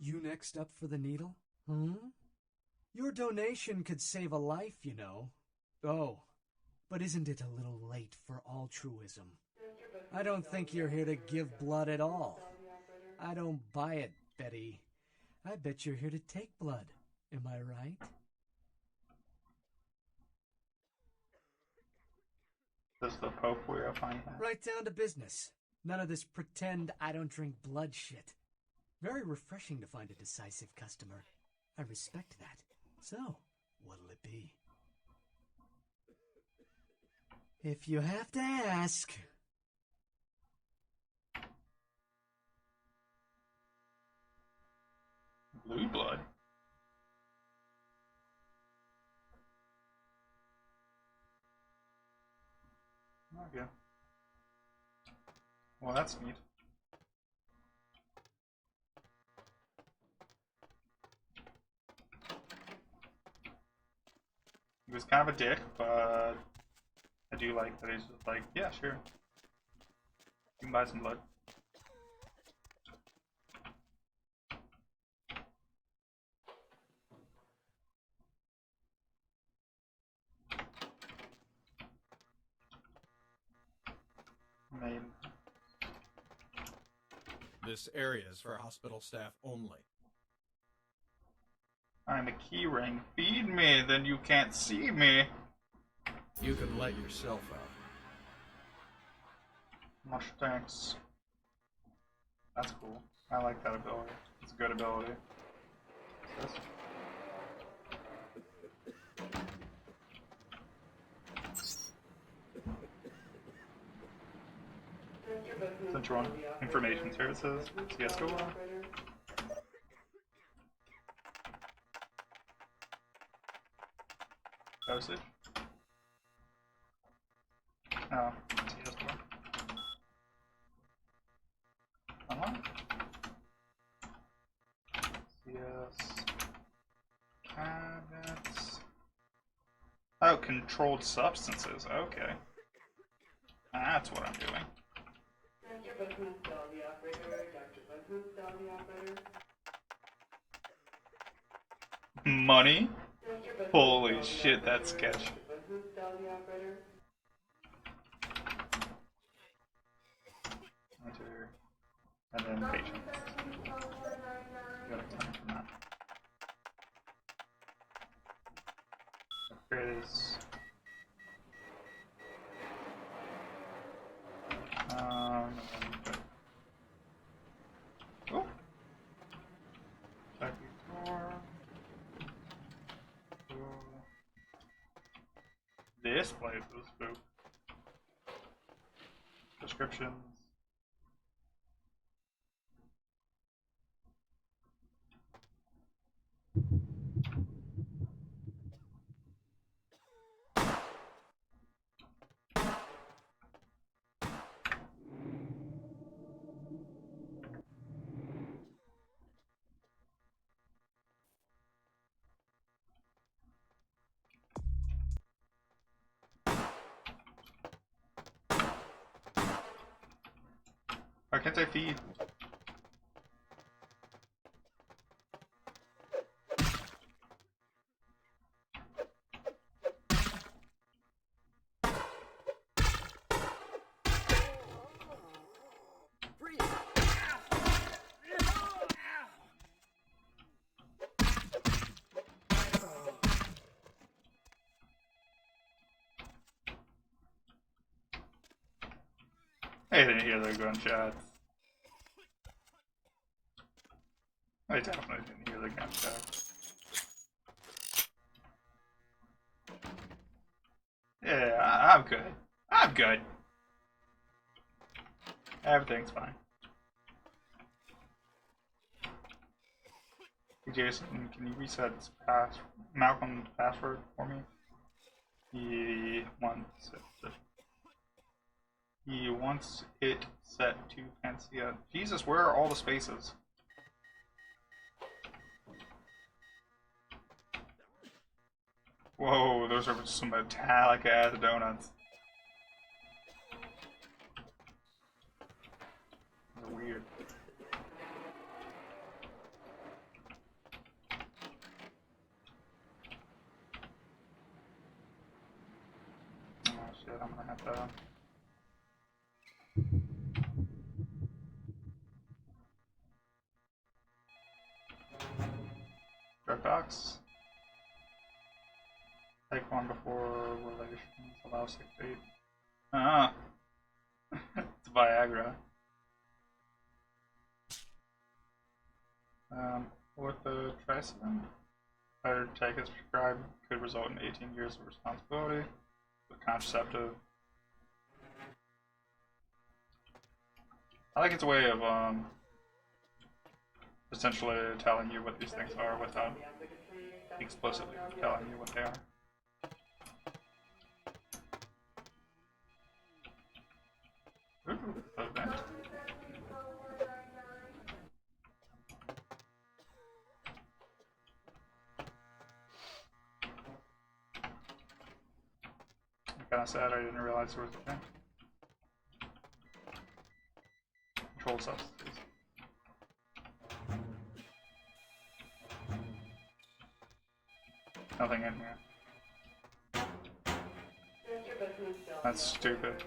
You next up for the needle? Your donation could save a life, you know. Oh, but isn't it a little late for altruism? I don't think you're here to give blood at all. I don't buy it, Betty. I bet you're here to take blood. Am I right? Does the Pope wear a funny hat? Right down to business. None of this pretend I don't drink blood shit. Very refreshing to find a decisive customer. I respect that. So, what'll it be? If you have to ask. Blue blood? Okay. Well, that's neat. He was kind of a dick, but I do like that he's just like, yeah, sure. You can buy some blood. Maybe. This area is for hospital staff only. I'm a key ring. Feed me, then you can't see me. You can let yourself out. Much thanks. That's cool. I like that ability. It's a good ability. What's this? Central Information Services, CSGO. Dosage. Oh, CSGO. Online. CS. Cabinets. Oh, controlled substances. Okay. That's what I'm doing. Money? Holy shit, that's sketch. Enter. And then patient. Got a ton from that. Here it is. Oh. Back before. This place is spook. Prescriptions. can't I feed? I didn't hear the gunshots. I definitely didn't hear the gunshots. Yeah, I'm good. I'm good. Everything's fine. Hey Jason, can you reset this Malcolm's password for me? He wants it set to Panacea. Jesus, where are all the spaces? Whoa, those are some metallic ass donuts. They're weird. Oh shit, I'm gonna have to... Drug docs. Take one before relations. Allow 6 to 8. Ah! It's Viagra. Orthotricidin. Better take as prescribed could result in 18 years of responsibility. With contraceptive. I think it's a way of essentially telling you what these things are without explicitly telling you what they are. Ooh, event. I'm kinda sad I didn't realize there was a thing. Controlled substances. Nothing in here. That's stupid.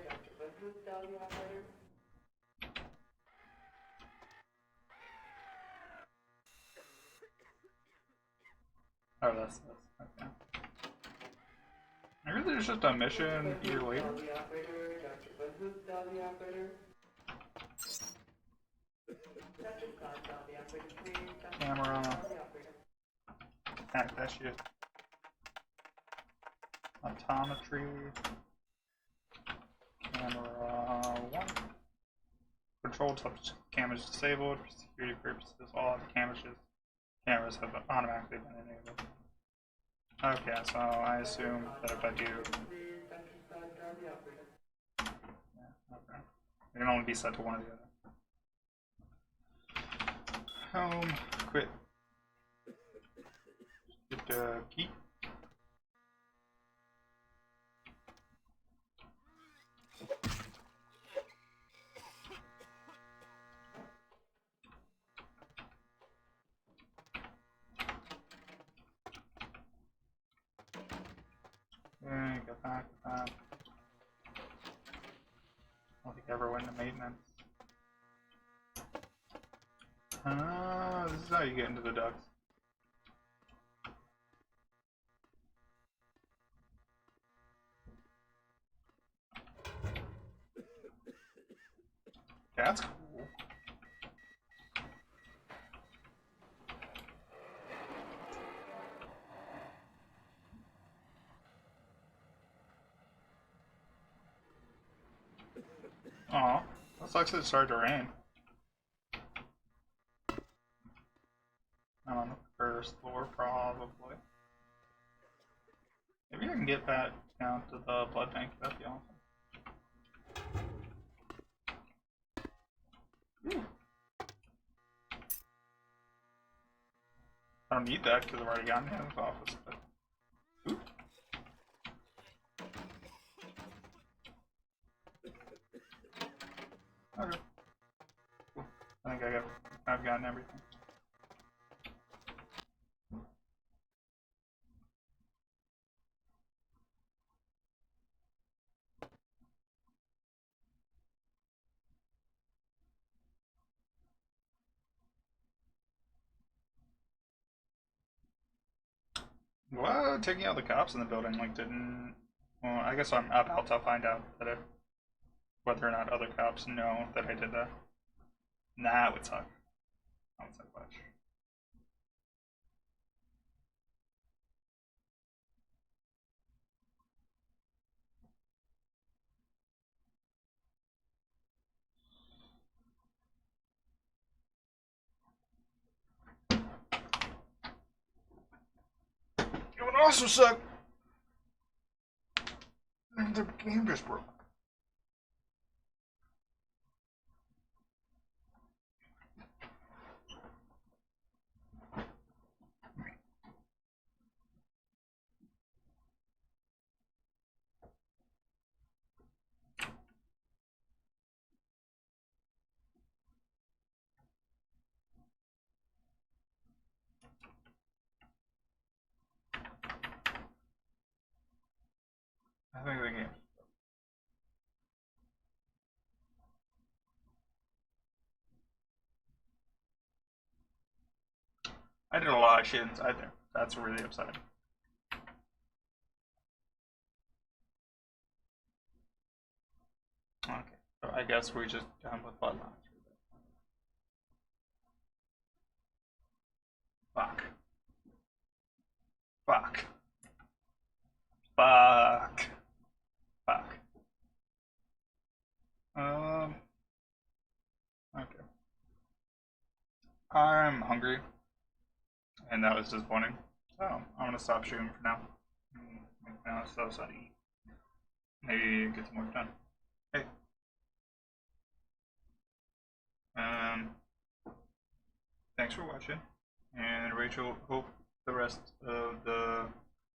Oh, that's okay. Maybe there's just a mission here later. Camera. Hack that shit. Optometry. Camera 1. Controlled subject cameras disabled for security purposes. All other cameras have automatically been enabled. Okay, so I assume that if I do... Yeah, okay. It can only be set to one or the other. Home, quit. Get the key. Okay, go back, I don't think I ever went to maintenance. This is how you get into the ducts. That's cool. Aw, that sucks it started to rain. I'm on the first floor, probably. Maybe I can get back down to the blood bank. That'd be awesome. Ooh. I don't need that because I've already gotten in his office. But... Ooh. Okay. think I've gotten everything. Well, taking out the cops in the building, like, didn't... Well, I guess I'm about to find out that whether or not other cops know that I did that. Nah, it would suck. That would suck much. It would also suck if the game just broke. I think the game. I did a lot of shit inside there. That's really upsetting. Okay, so I guess we're just done with bloodlines. Fuck. Fuck. Fuck. Fuck. Okay. I'm hungry, and that was disappointing. So I'm gonna stop shooting for now. Now it's so sunny. Maybe get some work done. Hey. Thanks for watching, and Rachel, hope the rest of the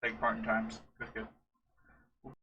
Egg Parton times goes good.